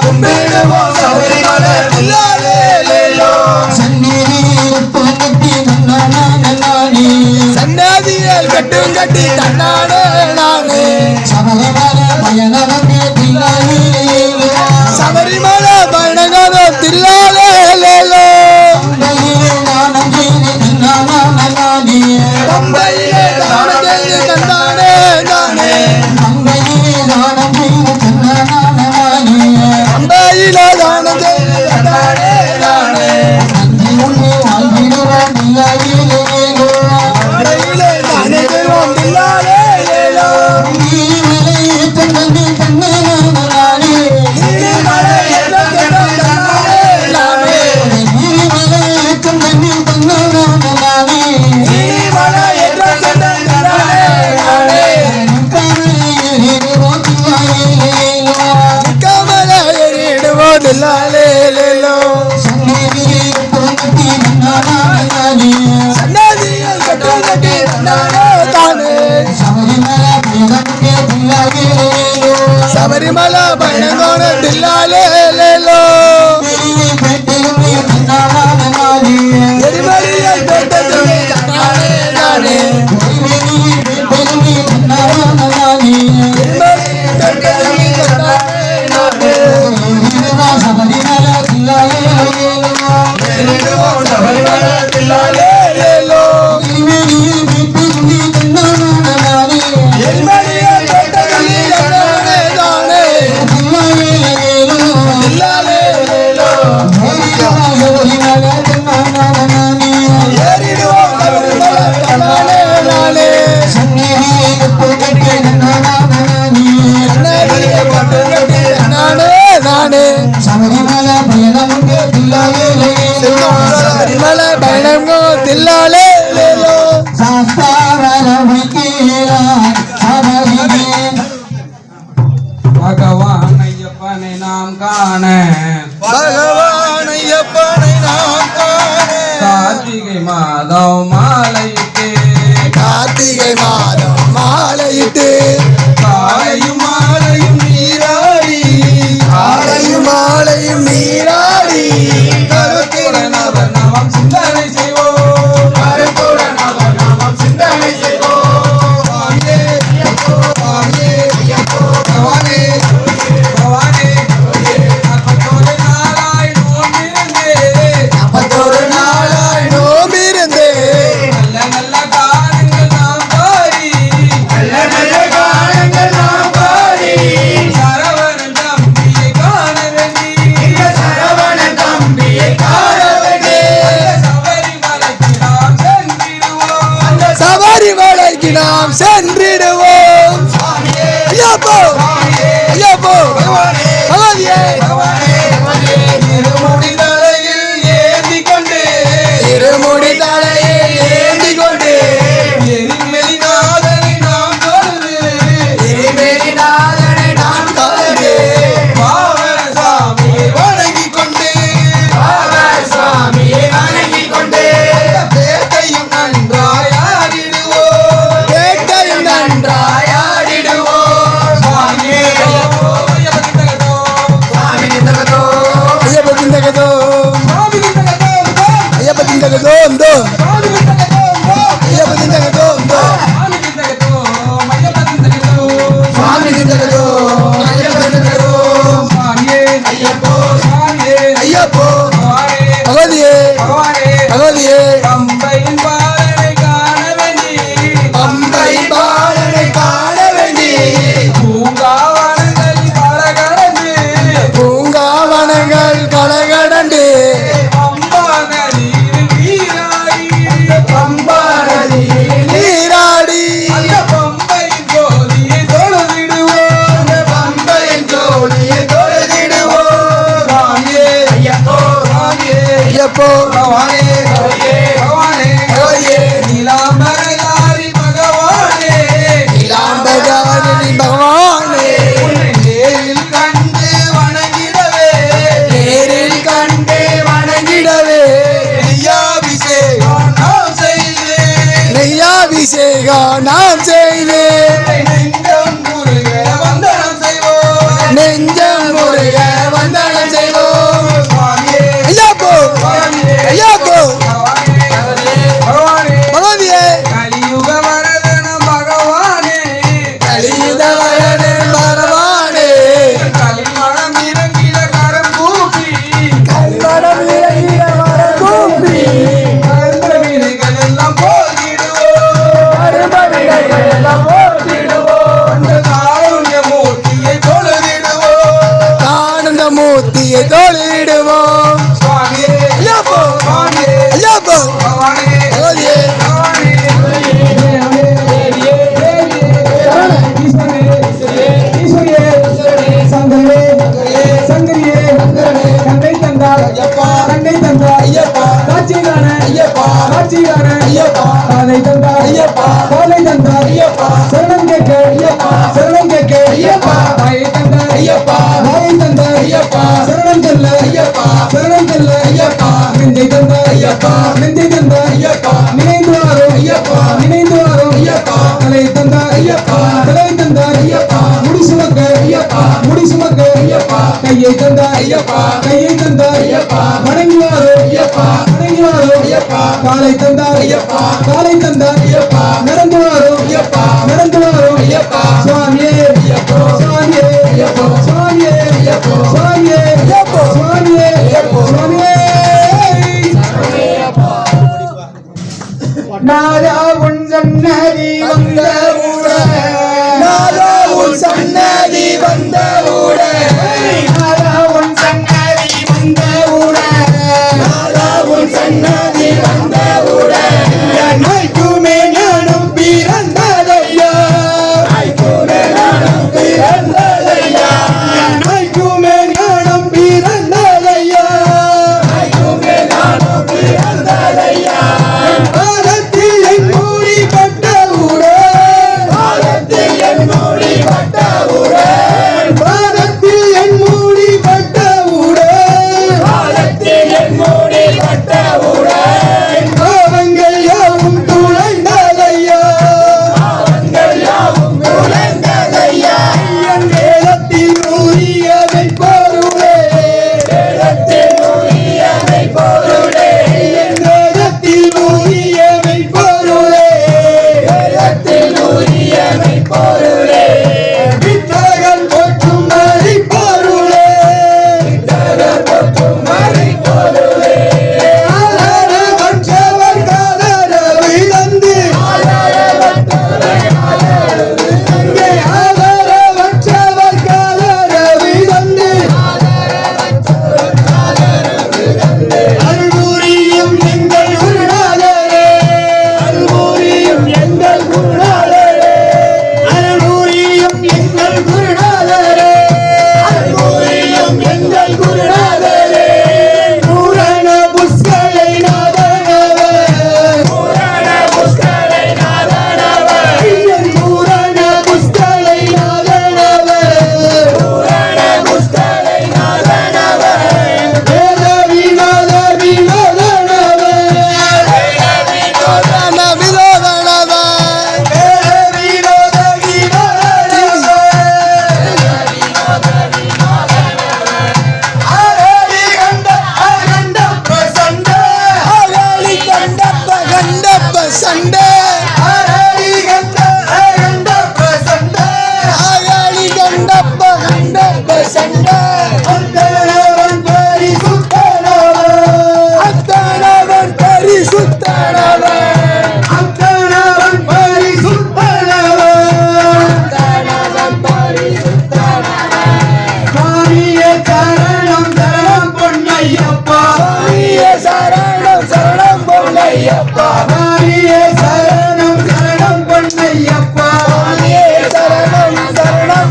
Speaker 3: கும்பிடுவோம் சபரிமலை தில்லாலேலோ சன்னதியில் கட்டும் கட்டி தன்னானே நானே சபரிமலை பயணமாக தில்லாலேலோ பம்பையிலே தானம் செய்து தந்தானே நானே பம்பையிலே தானம் செய்து தந்தானே நானே பம்பையிலே தானம் செய்வோம் தில்லாலேலோ நீலிமலை ஏற்றம் தந்தானே நானே நீலிமலை ஏற்றம் தந்தானே கமலை ஏறிடுவோம் தில்லாலேலோ சன்னதியில் கட்டும் கட்டி தந்தானே தானே சபரிமலை பயணங்கோன தில்லாலேலோ எரிமலையை பெற்றதுமே தந்தானே நானே எரிமலையை பெற்றதுமே தந்தானே நானே எரிடுவோம் சபரிமலை தில்லாலேலோ எரிமலையை பெற்றதுமே தந்தானே நானே தில்லாலேலோ ஏறிடுவோம் சபரிமலை தந்தானே நானே சன்னதியை கட்டும் கட்டி தந்தானே நானே
Speaker 4: சபரிமலை பயணமுங்க
Speaker 3: சபரிமலை பயணங்கோ தில்லாலேலோ
Speaker 2: பகவான் ஐயப்பனை நாம் காண
Speaker 3: பகவான் ஐயப்பனை நாம் காண
Speaker 2: கார்த்திகை மாதம் மாலையிட்டு
Speaker 3: கார்த்திகை மாதம் மாலையிட்டு
Speaker 2: காலையும் மாலையும் நீராடி
Speaker 3: காலையும் மாலையும் நீராடி
Speaker 2: கருத்துடன் அவர் நாமம் சிந்தனை செய்வோம்
Speaker 3: கருத்துடன் அவர் நாமம் சிந்தனை செய்வோம்
Speaker 2: சுவாமியே ஐயப்போ சுவாமியே ஐயப்போ பகவானே பகவானே அப்பத்தோடு நாளாய் நோம்பிருந்தே
Speaker 3: அப்பத்தொரு நாளாய் நோம்பிருந்தே ஐயப்போ பகவானே பகவானே நீலாம்பரதாரி பகவானே நீலாம்பரதாரி பகவானே நேரில் கண்டு வணங்கிடவே நெய்யாபிஷேகம் நாம் செய்வேன் நெஞ்சம் முருக வந்தனம் செய்வோம் ஐயப்போ ஐயப்போ பகவானே கலியுக வரதன பகவானே கல்மணம் இறங்கிட கரம் கூப்பி கருந்த வீடுகள் எல்லாம் போகிடுவோம் அந்த காருண்ய மூர்த்தியை தொழுதிடுவோம் சுவாமியே ஐயப்போ பகவானே நினைந்து வாரும் தலை தந்தார் முடி சுமக்க கையை தந்தார் வணங்கி வாரும் காலை தந்தார் நடந்து வாரும் சுவாமியே நாதா உன் சன்னதி வந்தவுட நைக்குமே ஞானம் பிறந்ததையா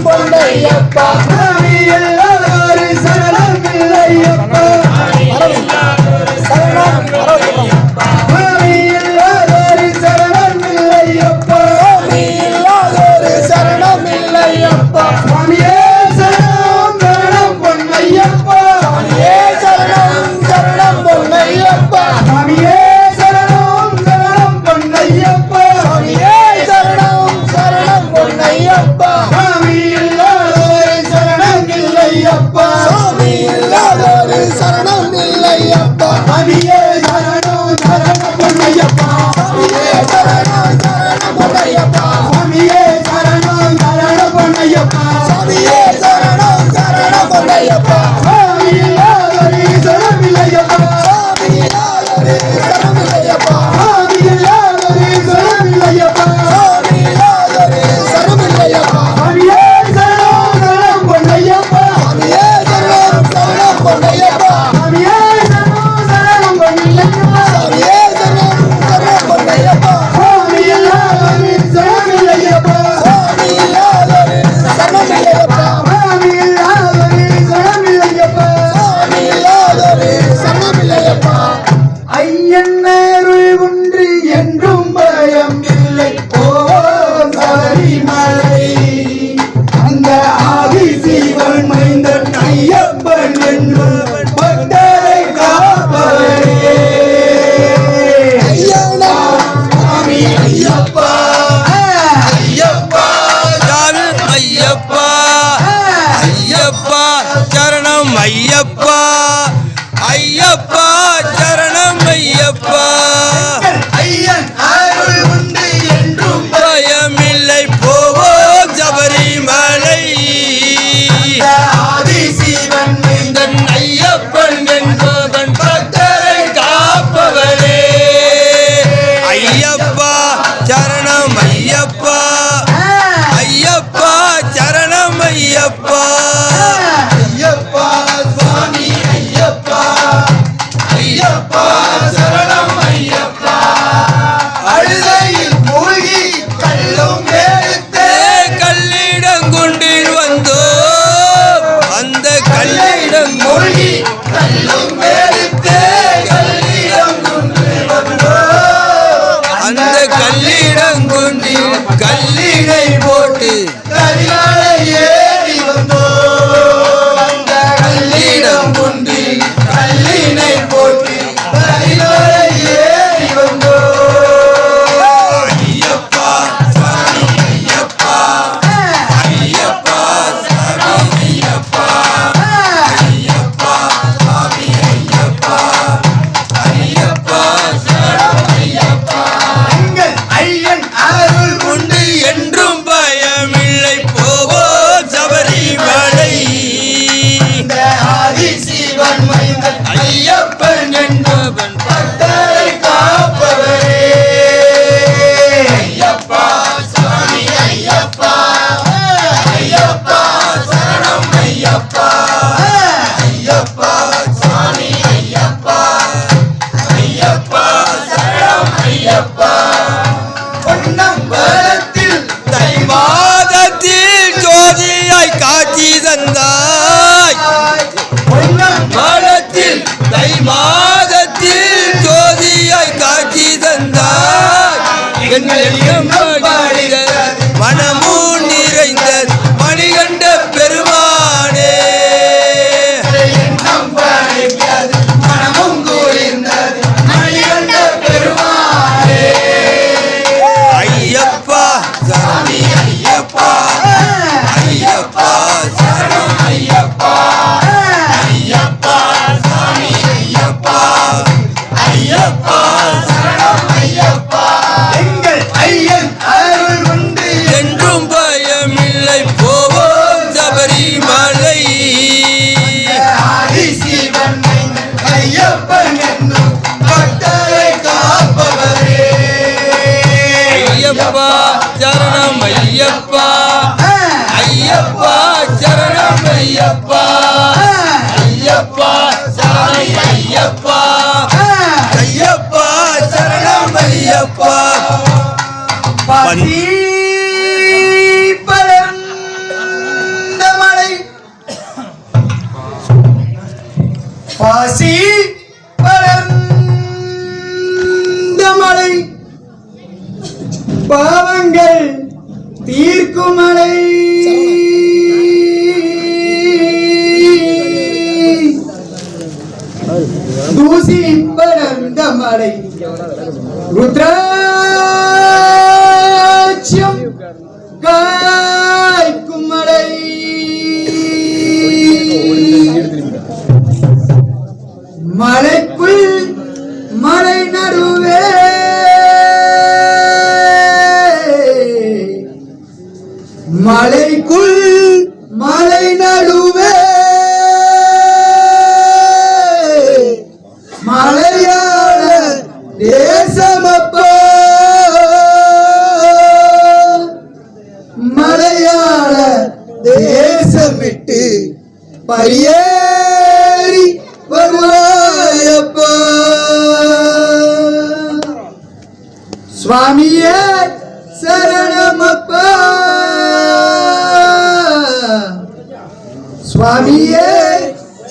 Speaker 3: பொன்னையப்பா
Speaker 2: ஐயப்பா ஐயப்பா சரணம் ஐயப்பா
Speaker 3: ஐயன் அருள் உண்டு என்றும்
Speaker 2: பயமில்லை போவோம் சபரிமலை
Speaker 3: ஆதிசிவன்
Speaker 2: தன் ஐயப்பன் என்பவன் பக்தரை காப்பவரே ஐயப்பா சரணம் ஐயப்பா ஐயப்பா சரணம் ஐயப்பா
Speaker 3: ஐயப்பா சுவாமி ஐயப்பா ஐயப்பா சரணம் ஐயப்பா அழுதையில் மூழ்கி கல்லும் எடுத்து
Speaker 2: கல்லிடங்குண்டில் வந்தோ அந்த கல்லிடம்
Speaker 3: மூழ்கி கல்லும் எடுத்து கல்லிடம் கொண்டு வந்தோ
Speaker 2: அந்த கல்லிடங்குண்டில் கல்லிடை போட்டு
Speaker 3: கரிகாலை ஏறி வந்தோ அந்த கல்லிடம் கொண்டு கல்லினை போட்டு கரிகாலை ஏறி வந்தோ
Speaker 2: ஐயப்பா சாமி ஐயப்பா ஐயப்பா சாமி ஐயப்பா ஐயப்பா சாமி ஐயப்பா ஐயப்பா சரணம் ஐயப்பா
Speaker 3: எங்கள் ஐயன் அருள்
Speaker 2: உண்டு என்றும் பயமில்லை போவோம் சபரிமலை
Speaker 3: கொண்ட ஆதிசிவன் மைந்தன் ஐயப்பன்
Speaker 2: என்பவன்
Speaker 3: பக்தரை காப்பவரே ஐயப்பா சுவாமி ஐயப்பா ஐயப்பா சரணம் ஐயப்பா ஐயப்பா சுவாமி ஐயப்பா ஐயப்பா சரணம் ஐயப்பா பொன்னம்பலத்தில்
Speaker 2: தை மாதத்தில் ஜோதியாய் காட்சி தந்தாய் மாதத்தில் தை மாதத்தில் ஜோதியாய் காட்சி தந்தாய் எங்கள் எம்படிய மனமும் நிறைந்த மணிகண்ட பெருமானே
Speaker 3: எண்ணம் படைத்தது மனமும் குளிர்ந்தது மணிகண்ட பெருமாளே
Speaker 2: ஐயப்பா சாமி ஐயப்பா ஐயப்பா சரணம் ஐயப்பா ஐயப்பா சாமி ஐயப்பா ஐயப்பா சரணம் ஐயப்பா
Speaker 3: எங்கள் ஐயன் அருள் உண்டு
Speaker 2: என்றும் பயமில்லை போவோம் சபரிமலை
Speaker 3: ஆதிசிவன் மைந்தன் ஐயப்பன் என்னும் பக்தரை காப்பவரே
Speaker 2: ஐயப்பா சரணம் ஐயப்பா ஐயப்பா சரணம் ஐயப்பா ஐயப்பா சாமி ஐயப்பா ஐயப்பா சரணம் ஐயப்பா
Speaker 3: பசி பலர்ந்த மலை பசி பலர்ந்த மலை பாவங்கள் தீர்க்கும் மலை தூசி படர்ந்த மலை ருத்ராட்சம் காய்க்கும் மலை மலைக்குள் மலை நடுவே மலைக்குள் மலை நடுவே மலையாள தேசமப்பா மலையாள தேசம் விட்டு பரியேறி வருவாயப்பா சுவாமியே சரணமப்பா சுவாமியே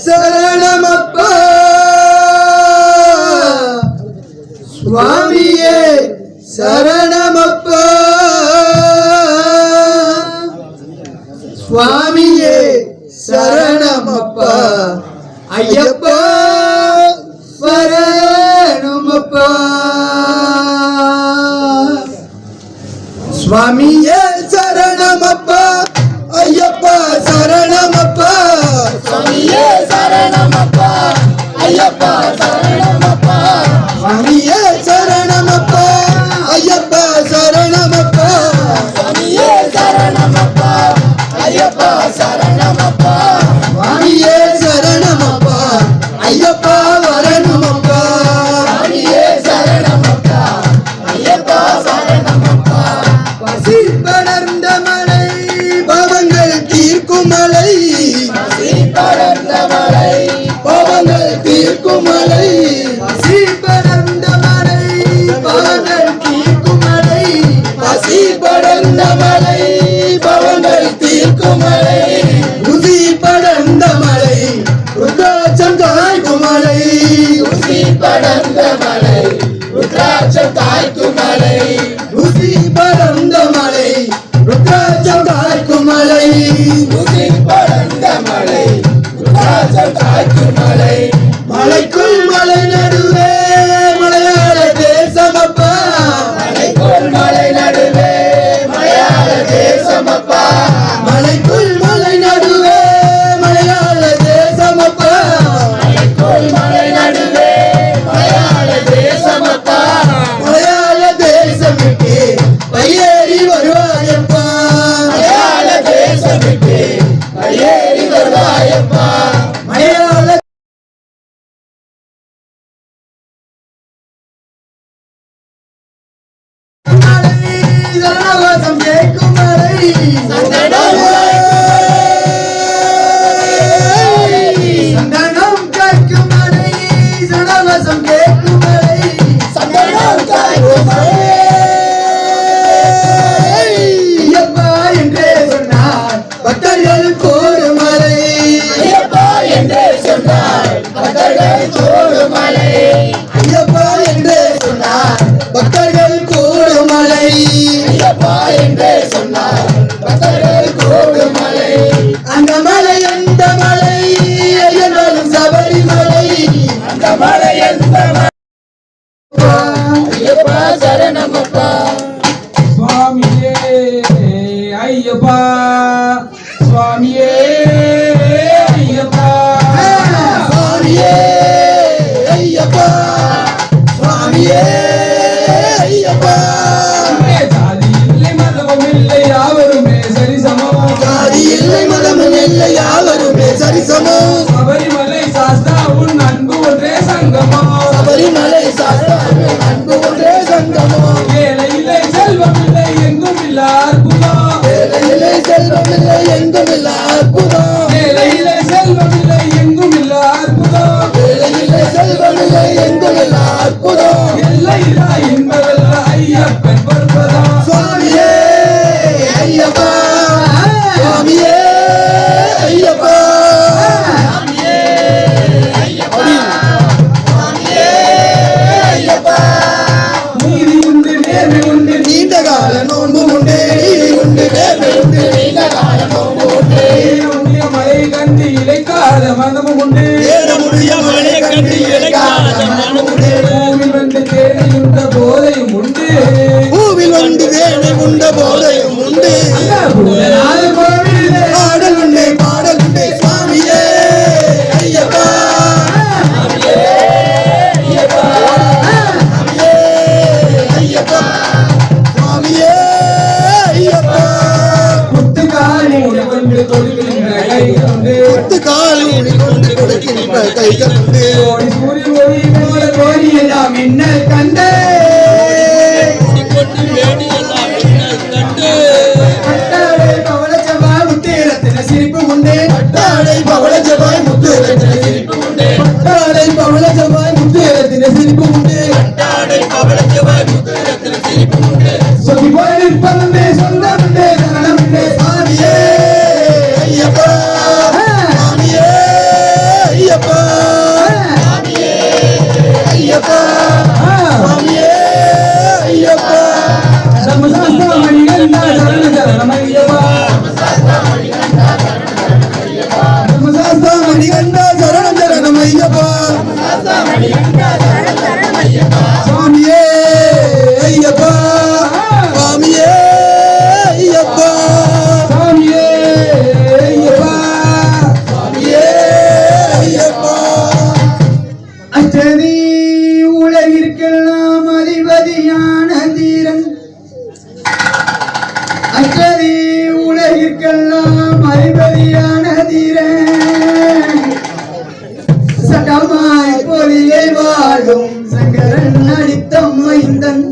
Speaker 3: சரணமப்பா சுவாமியே சரணமப்பா சுவாமியே சரணமப்பா ஐயப்பா சரணமப்பா சுவாமியே சரணமப்பா ஐயப்பா சரணமப்பா சுவாமியே சரணமப்பா ஐயப்பா சரணமப்பா சுவாமியே சரணமப்பா ஐயப்பா சரணமப்பா சுவாமியே சரணமப்பா ஐயப்பா சரணமப்பா சுவாமியே சரணமப்பா ஐயப்பா வரணுமப்பா சுவாமியே சரணமப்பா ஐயப்பா சரணமப்பா பசி படர்ந்த மலை பாவங்கள் தீர்க்கும் மலை பசி படர்ந்த மலை பாவங்கள் தீர்க்கும் மலை பசி படர்ந்த மலை பாவங்கள் தீர்க்கும் மலை பசி படர்ந்த மலை பாவங்கள் தீர்க்கும் மலை ருசி படர்ந்த மலை ருத்ராட்சம் தாய்க்கும் மலை ருசி படர்ந்த மலை ருத்ராட்சம் தாய்க்கும் மலை ருசி படர்ந்த மலை ருத்ராட்சம் தாய்க்கும் மலை ருசி படர்ந்த மலை ருத்ராட்சம் தாய்க்கும் மலை மலைக்குள் மலை நடுவே மலையாள தேசமப்பா மலைக்குள் மலை நடுவே மலையாள தேசமப்பா மலைக்குள் மலை நடுவே மலையாள தேசமப்பா மலைக்குள் மலை நடுவே மலையாள தேசமப்பா மலையாள தேசம் விட்டு பையேறி வருவாயப்பா மலையாள தேசம் விட்டு பையேறி வருவாயப்பா மலையாள சரணவாசம் கேட்கும் மலை சந்தனம் கேட்கும் மலை சரணவாசம் கேட்கும் மலை சந்தனம் கேட்கும் மலை ஐயப்பா என்றே சொன்னார் பக்தர்கள் கூடும் மலை ஐயப்பா என்றே சொன்னார் பக்தர்கள் கூடும் மலை ஐயப்பா என்றே சொன்னார் பக்தர்கள் கூடும் மலை ஐயப்பா என்றே சொன்னார் பக்தர்கள் கூடும் மலை அந்த மலை எந்த மலை ஐயனாலும் சபரிமலை அந்த மலை எந்த மலை ஐயப்பா சரணமப்பா
Speaker 2: சுவாமியே ஐயப்பா சுவாமியே ஐயப்பா
Speaker 3: சுவாமியே ஐயப்பா சுவாமியே ஐயப்பா
Speaker 2: ஜாதி இல்லை மதமும் இல்லை யாவருமே சரிசமம்
Speaker 3: ஜாதி இல்லை மதமும் இல்லை யாவருமே சரிசமம்
Speaker 2: சபரிமலை சாஸ்தா உன் அன்பு ஒன்றே சங்கமம்
Speaker 3: சபரிமலை சாஸ்தாவின் அன்பு ஒன்றே சங்கமம்
Speaker 2: ஏழை இல்லை செல்வம் இல்லை எங்கும் இல்ல அற்புதம்
Speaker 3: வேலையிலே செல்வமில்லை எங்குமில்லை அற்புதம்
Speaker 2: ஏழையிலே செல்வம் இல்லை எங்கும் இல்ல அற்புதம்
Speaker 3: வேலையிலே செல்வமில்லை எங்குமில்லை அற்புதம்
Speaker 2: எல்லையில்லா இன்பவெல்ல ஐயப்பன் பர்வதம்
Speaker 3: சுவாமியே ஐயப்பா சுவாமியே ஐயப்பா சுவாமியே ஐயப்பா
Speaker 2: நீதி உண்டு நேர்மை உண்டு
Speaker 3: நீண்ட கால நோன்பு உண்டு நீதி உண்டு நேர்மை உண்டு நீண்ட கால நோன்பு உண்டு
Speaker 2: நீருடைய மலை கண்டு இழைக்காத மனமும் உண்டு
Speaker 3: ஏறமுடிய மழை கண்டு இழைக்காத மனமும் உண்டு
Speaker 2: பூவில் வந்து தேனையுண்ட போதையும் உண்டு
Speaker 3: பூவில் வந்து வேலை உண்ட போதையும் உண்டு
Speaker 2: பூதநாத கோவிலே
Speaker 3: பாடல் உண்டு பாடல் உண்டு சுவாமியே ஐயப்பா சுவாமியே ஐயப்பா சுவாமியே ஐயப்பா சுவாமியே ஐயப்பா
Speaker 2: முத்துக்காலி கொண்டு கொடுக்கின்ற கை கொண்டு
Speaker 3: பத்து காலூனி கொண்டு கொடுக்கின்ற கைகள் உண்டு
Speaker 2: கோடி சூரிய ஒளி போல கோடி எல்லாம் மின்னல் கண்டு கட்டாடை பவள செவ்வாய் முத்தேரத்தின சிரிப்பு உண்டு
Speaker 3: பட்டாடை பவள ஜபாய் முத்து ரத்தின சிரிப்பு உண்டு
Speaker 2: கட்டாடை பவள செவ்வாய் முத்தேரத்தின சிரிப்பு உண்டு
Speaker 3: பட்டாடை பவள ஜபாய் முத்து ரத்தின சிரிப்பு உண்டு
Speaker 2: சொல்லி போய் நிற்பதே சொந்தமுண்டே சரணமுண்டே
Speaker 3: சுவாமியே ஐயப்பா சுவாமியே ஐயப்பா சுவாமியே ஐயப்பா சுவாமியே ஐயப்பா
Speaker 2: தர்மசாஸ்திர மணிகண்டா சரண சரணமையப்பா
Speaker 3: தர்மசாஸ்திர வாழும் சங்கரன் அளித்த மைந்தன்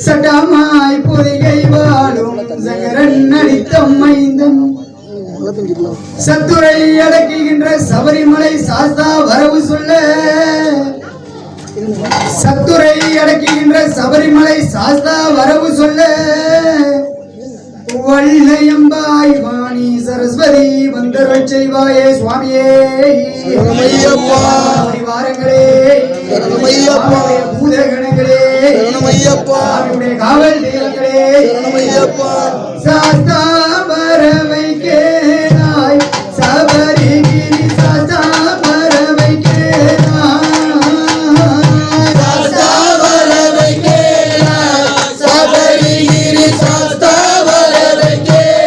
Speaker 3: சட்டமாய் பொதிகை வாழும் சங்கரன் அளித்த மைந்தன் சத்துரை அடக்குகின்ற சபரிமலை சாஸ்தா வரவு சொல்ல சத்துரை அடக்குகின்ற சபரிமலை சாஸ்தா வரவு சொல்ல வள்ளையம்பாய் வாணி சரஸ்வதி வந்தருள் செய்வாயே சுவாமியே வாரங்களே பூதகணங்களே காவல் தெய்வங்களே சாஸ்தா வரவை கேளாய் சபரிகிரி சாஸ்தா வரவை கேளாய் சாஸ்தா வரவை கேளாய் சபரிகிரி சாஸ்தா வரவை கேளாய்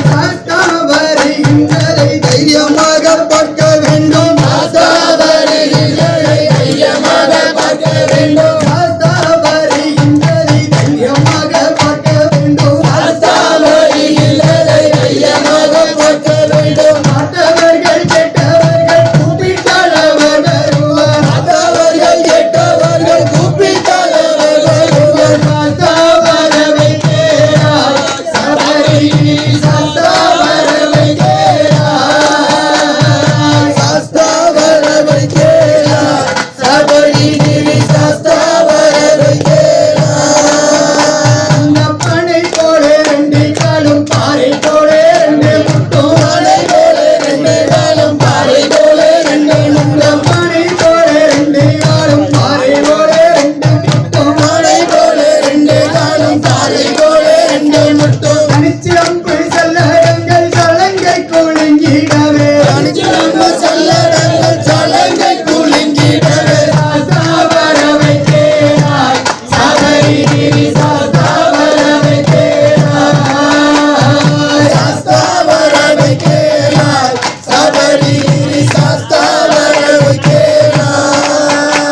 Speaker 3: சாஸ்தா வருகின்றதை தைரியமாக பார்க்க வேண்டும் சாஸ்தா வருகின்றதை தைரியமாக பார்க்க வேண்டும் சாஸ்தா வருகின்றதை தைரியமாக பார்க்க வேண்டும் சாஸ்தா வருகின்றதை தைரியமாக பார்க்க வேண்டும் மாட்டவர்கள் கெட்டவர்கள் கூப்பிட்டாளவர் வருவார் மாட்டவர்கள் கெட்டவர்கள் கூப்பிட்டாளவர் வருவார் சாஸ்தா வரவை கேளாய் சபரிகிரி சாஸ்தா வரவை கேளாய் சாஸ்தா வரவை கேளாய் சபரிகிரி சாஸ்தா வரவை கேளாய் அப்பனை போல ரெண்டு காலும் பாறை போல ரெண்டு முட்டும் பாறை போல ரெண்டு காலும் பாறை போல ரெண்டு முட்டும் பாறை போல ரெண்டு காலும் பாறை போல ரெண்டு முட்டும் பாறை போல ரெண்டு காலும் பாறை போல ரெண்டு முட்டும் அனிச்சிரம்பு சல்லடங்கள் சலங்கை குலுங்கிடவே அனிச்சிரம்பு சல்லடங்கள் சலங்கை குலுங்கிடவே சாஸ்தா வரவை கேளாய் சபரிகிரி சாஸ்தா வரவை கேளாய் சாஸ்தா வரவை கேளாய் சபரிகிரி சாஸ்தா வரவை கேளாய்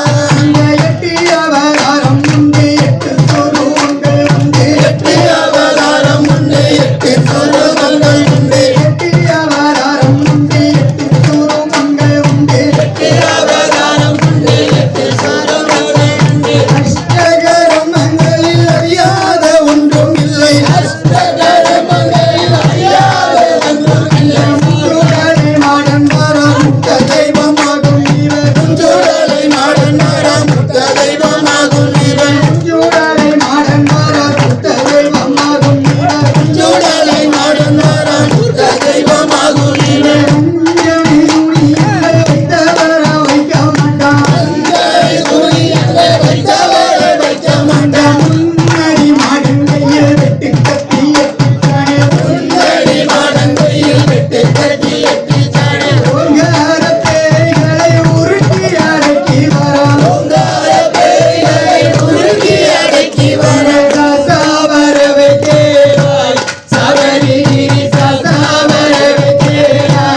Speaker 3: எட்டு அவதாரம் உண்டு எட்டு சொருவங்கள் உண்டு எட்டு அவதாரம் உண்டு எட்டு சொருவங்கள் உண்டு எட்டு அவதாரம் உண்டு எட்டு சொருவங்கள் உண்டு எட்டு அவதாரம் உண்டு எட்டு சொருவங்கள் உண்டு அஷ்டகர்மங்களில் அறியாத ஒன்றும் இல்லை அஷ்டகர்மங்களில் அறியாத ஒன்றும் இல்லை முருகனை மாடன் வரம் முத்த தெய்வமாகும் இவர் குஞ்சுடலை மாடன் வரம் முத்த தெய்வமாகும் இவர் குஞ்சுடலை மாடன் வரம் முத்த தெய்வமாகும் இவர் குஞ்சுடலை மாடன் வரம் முத்த தெய்வமாகும் இவர் அஞ்சலி துணியை வைத்தவர வைக்க மாட்டான் அஞ்சலி துணியை வைத்தவர வைக்க மாட்டான் முன்னடி மாடன் கையில் வெட்டு கத்தி எட்டித்தானே முன்னடி மாடன் கையில் வெட்டு கத்தி எட்டித்தானே ஓங்கார பேய்களை உருட்டி அடக்கி வரான் ஓங்கார பேய்களை உருட்டி அடக்கி வரான் சாஸ்தா வரவை கேளாய் சபரிகிரி சாஸ்தா வரவை கேளாய்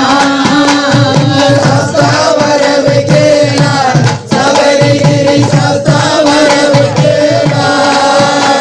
Speaker 3: சாஸ்தா வரவை கேளாய் சபரிகிரி சாஸ்தா வரவை கேளாய்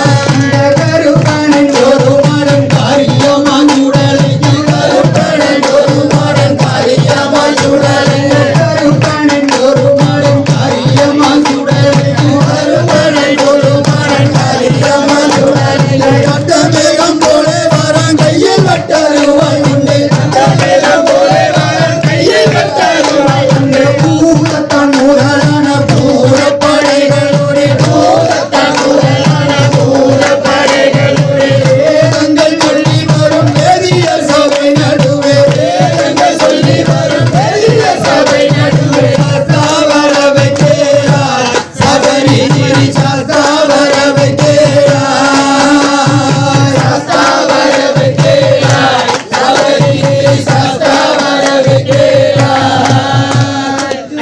Speaker 3: கருப்பணன் ஒரு மாடன் காரியமாய் உடலை கருப்பணன் ஒரு மாடன் காரியமாய் உடலை கருப்பணன் ஒரு மாடன் காரியமாய் உடலை கருப்பணன் ஒரு மாடன் காரியமாய் உடலை கட்டமேகம் போல வரான் கையில் வட்டருவாய் உண்டு கட்டமேகம் போல வரான் கையில் வட்டருவாய் உண்டு பூதத்தான் முதலான பூரப்படைகளோடு பூதத்தான் முதலான பூரப்படைகளோடு வேதங்கள் சொல்லி வரும் பெரிய சபை நடுவே வேதங்கள் சொல்லி வரும் பெரிய சபை நடுவே சாஸ்தா வரவை கேளாய் சபரிகிரி சாஸ்தா வரவை கேளாய் சாஸ்தா வரவை கேளாய் சபரிகிரி சாஸ்தா வரவை கேளாய்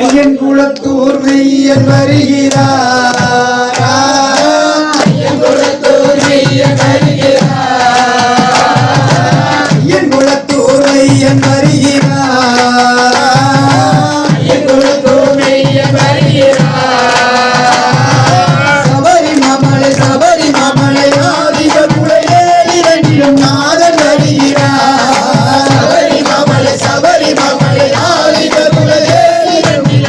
Speaker 3: ஐயன் குளத்தூர் மெய்யன் வருகிறார் ஐயன் குளத்தூர் மெய்யன் வருகிறார் ஐயன் குளத்தூர் மெய்யன் வருகிறார் ஐயன் குளத்தூர் மெய்யன் வருகிறார் சபரி மாமலை ஆதிக குலையேறி இரண்டிலும் நாதன் வருகிறார் சபரி மாமலை ஆதிக குலையேறி இரண்டிலும்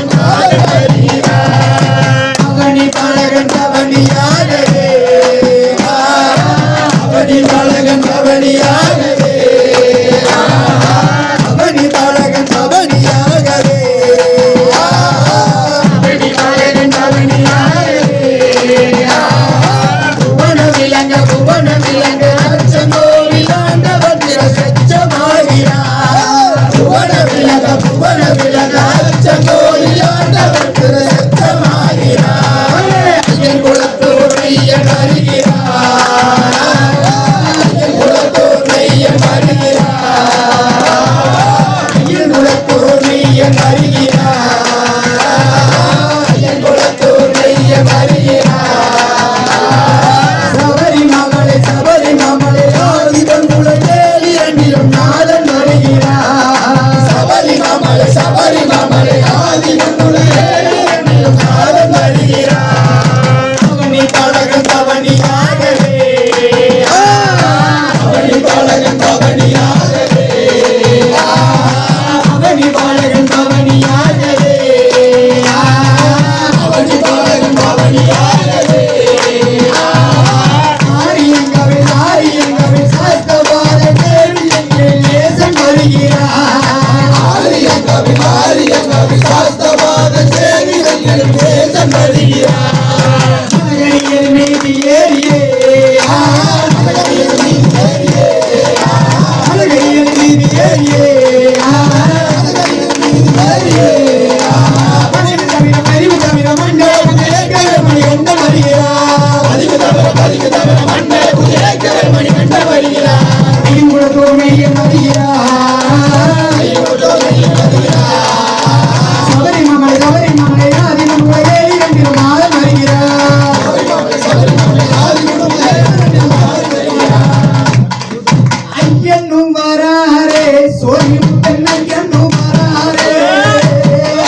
Speaker 3: சோழி முத்தண்ணு வராரே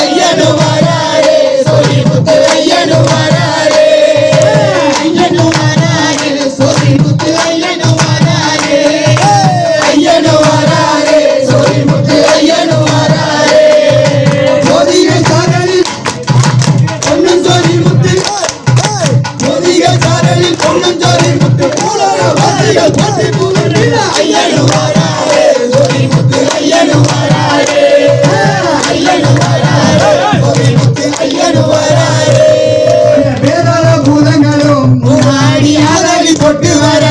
Speaker 4: ஐயனு வராரே சோழி முத்து ஐயனு வராரே ஐயனு வராரே சோழி முத்து ஐயனு வராரே ஐயனு வராரே சோழி முத்து ஐயனு வராரே
Speaker 3: ஜோதிகை சாரலில் பொன்னும் ஜோதி முத்து ஜோதிகை சாரலில் பொன்னும் ஜோதி முத்து பூலோக வாசிகள் போற்றி பூவிட
Speaker 4: ஐயனு வராரே சோழி முத்து ஐயனு வராரே ஐயனு வராரே சோழி முத்து ஐயனு வராரே
Speaker 3: வேதாள பூதங்களும்
Speaker 4: முன்னாடி ஆதாடி போட்டு வர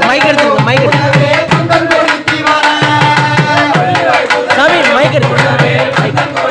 Speaker 5: மைக் எடுத்துங்க மைக் எடுத்துங்க சாமி மைக் எடுத்துங்க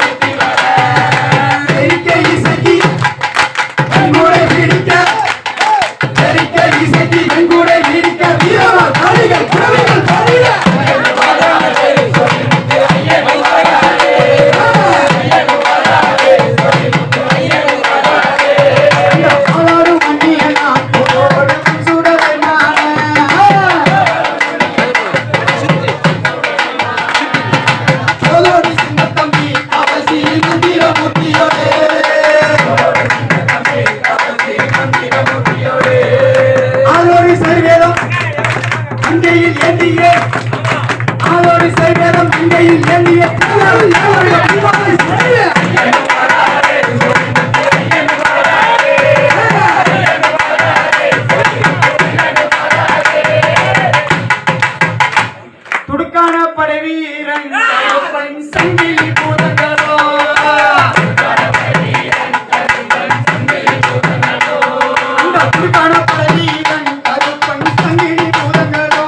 Speaker 2: துடுக்கான படை வீரன் சங்கிலி பூதங்களோ அந்த துடுக்கான படை வீரன் கருப்பன் சங்கிலி பூதங்களோ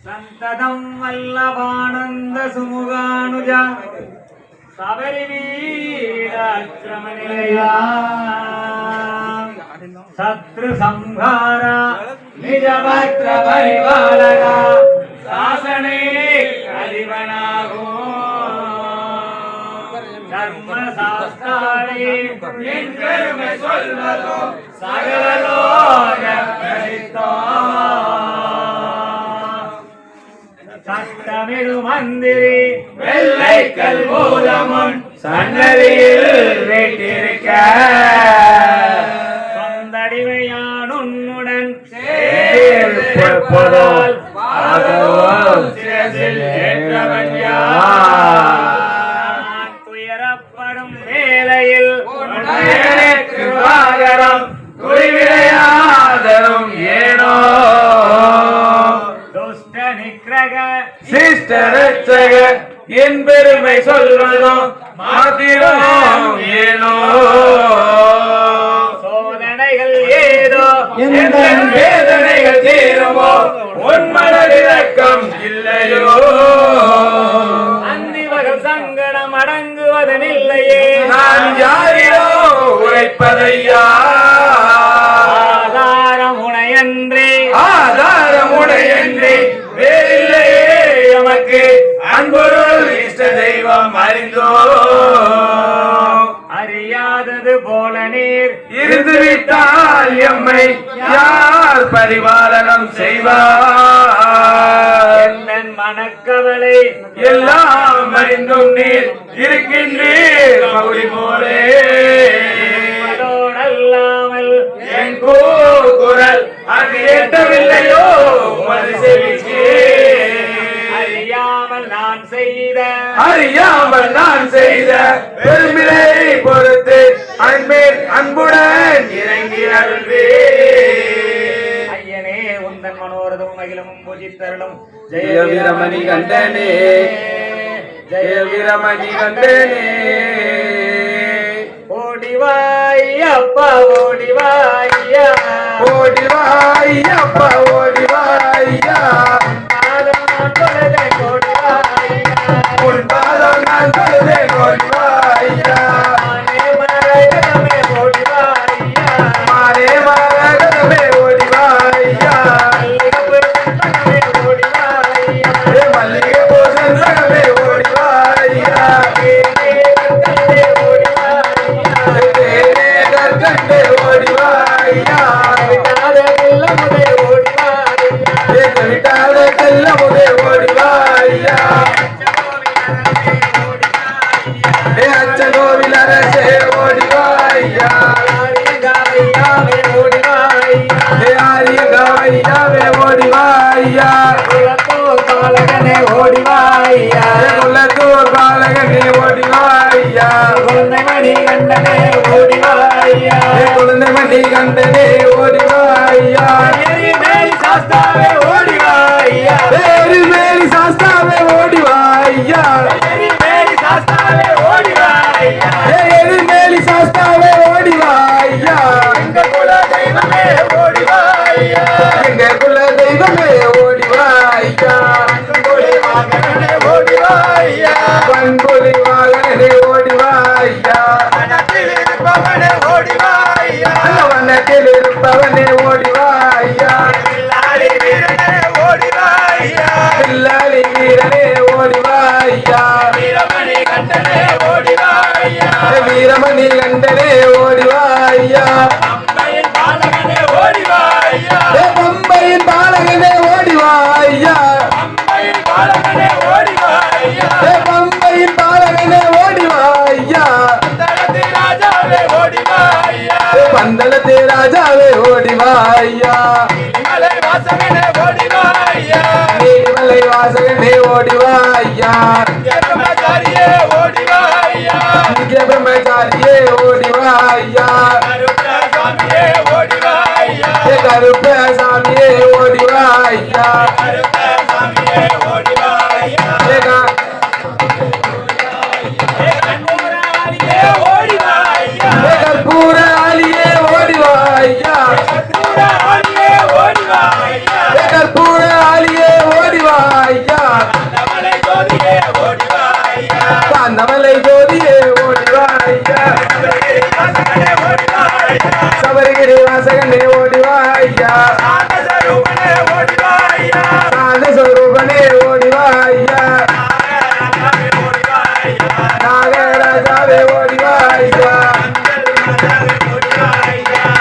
Speaker 2: சந்ததம் வல்லபானந்த சுமுகானுஜ சபரி வீராக்கிரமநிலையா சத்ரு சம்ஹார நிஜபக்ர பரிபாலக சாசனே அதிபனாகோ தர்ம சாஸ்தாரே என் பெருமை சொல்வதோ சகலலோக பிரசித்தோ சட்டமிடு மந்திரி வெள்ளை கல்பூதமுன் சன்னதியில் வீட்டிருக்க சொந்தடிமையான் உன்னுடன் சேர்ப்பதால் துயரப்படும் வேளையில் வாகரம் குறிவிளையாதரும் ஏனோ துஷ்ட நிக்கிரக சிஷ்டரட்சக என் பெருமை சொல்வதும் மாத்திரம் ஏனோ சோதனைகள் ஏதோ எந்த வேதனைகள் தீருமோ உன் மனதிலக்கம் இல்லையோ நிற்பதையா ஆதாரமுடையன்றி வேறில்லையே எமக்கு அன்பொருள் இஷ்ட தெய்வம் அறிந்தோ
Speaker 6: அறியாதது போல நீர்
Speaker 2: இருந்துவிட்டால் எம்மை யார் பரிபாலனம் செய்வார்
Speaker 6: என் மனக்கவலை
Speaker 2: எல்லாம் அறிந்தும் நீர் இருக்கின்றீர் மௌரி போலே
Speaker 6: அதோடல்லாமல்
Speaker 2: என் கூக்குரல் அது எட்டவில்லையோ உமது செவிக்கு அறியாமல் நான் செய்த பெருமிலை பொறுத்து அன்பில் அன்புடன் இறங்கி அருள்வே
Speaker 6: ஐயனே உந்தன் மனோரதமும் அகிலமும் பூஜித்தருளும்
Speaker 2: ஜெய வீரமணி கண்டனே ஜெய வீரமணி கண்டனே
Speaker 6: ஓடிவாய் அப்பா ஓடிவாய்யா
Speaker 2: ஓடிவாய் அப்பா ஓடிவாய்யா உன் பாதம் நான் தொழுதேன் ஓடிவாய்யா மாறே மாறகமே ஓடிவாய்யா மல்லிகை பூசன் சகமே ஓடிவாய்யா தேனே கற்கண்டே ஓடிவாய்யா விட்டாத கல்ல முதே ஓடிவாய்யா அச்ச கோவில் அரசே ஓடிவாய்யா ஆரிய காவையாவே ஓடிவாய்யா
Speaker 6: பாலகனே ஓடிவாய்யா
Speaker 2: குலத்தூர் பாலகனே ஓடிவாய்யா
Speaker 6: குழந்தை மணி கண்டனே ஓடிவாய்யா
Speaker 2: குழந்தை மணி கண்டனே ஓடிவாய்யா
Speaker 6: சாஸ்தாவே ஓடிவாய்யா
Speaker 2: வேறு மேரி சாஸ்தாவே ஓடிவாய்யா
Speaker 6: சாஸ்தாவே ஓடிவாய்யா
Speaker 2: வேறு மேலி சாஸ்தாவே ஓடிவாய்யா
Speaker 6: எங்க குல தெய்வமே ஓடிவாய்யா
Speaker 2: எங்க குல தெய்வமே ஓடிவாய்யா
Speaker 6: ஓடிவாய்யா
Speaker 2: பண்புலி வாகனே ஓடிவாய்யா
Speaker 6: மனத்தில் இருப்பவனே ஓடிவாய்யா
Speaker 2: வனத்தில் இருப்பவனே ஓடிவாய்யா
Speaker 6: பிள்ளாடி வீரனே ஓடிவாய்யா
Speaker 2: பிள்ளாளி வீரனே ஓடிவாய்யா
Speaker 6: வீரமணி கண்டனே ஓடிவாய்யா
Speaker 2: வீரமணி கண்டனே ஓடிவாய்யா
Speaker 6: அம்மையின் பாலகனே ஓடிவாய்யா
Speaker 2: பம்பையின் பாலகனே ஓடிவாய்யா
Speaker 6: அம்மையின் பாலகனே ஓடிவாய்யா
Speaker 2: பம்பையின் பாலகனே ஓடிவாய்யா
Speaker 6: தளத்தி ராஜாவே ஓடிவாய்யா
Speaker 2: பந்தளத்தே ராஜாவே ஓடிவாய்யா
Speaker 6: மலை வாசகனே ஓடிவாய்யா
Speaker 2: நீலிமலை வாசகனே ஓடிவாய்யா
Speaker 6: பிரம்மச்சாரியே ஓடிவாய்யா
Speaker 2: நித்ய பிரம்மச்சாரியே ஓடிவாய்யா
Speaker 6: கருப்ப சுவாமியே ஓடிவாய்யா
Speaker 2: கருப்ப சாமியே ஓடிவாய்யா
Speaker 6: கருப்ப சாமியே ஓடிவாய்யா கண்ணூராளியே ஓடிவாய்யா
Speaker 2: கற்பூர ஆலியே ஓடிவாய்யா
Speaker 6: கண்ணூராளியே ஓடிவாய்யா
Speaker 2: கற்பூர ஆலியே ஓடிவாய்யா
Speaker 6: மலை ஜோதியே ஓடிவாய்யா
Speaker 2: காந்தமலை ஜோதியே ஓடிவாய்யா
Speaker 6: வாசகனே ஓடிவாய்யா
Speaker 2: சபரிகிரி வாசகனே ஓடிவாய்யா
Speaker 6: சாந்தஸ்வரூபனே ஓடிவாய்யா
Speaker 2: சாந்த சொரூபனே ஓடிவாய்யா நாகராஜாவே ஓடிவாய்யா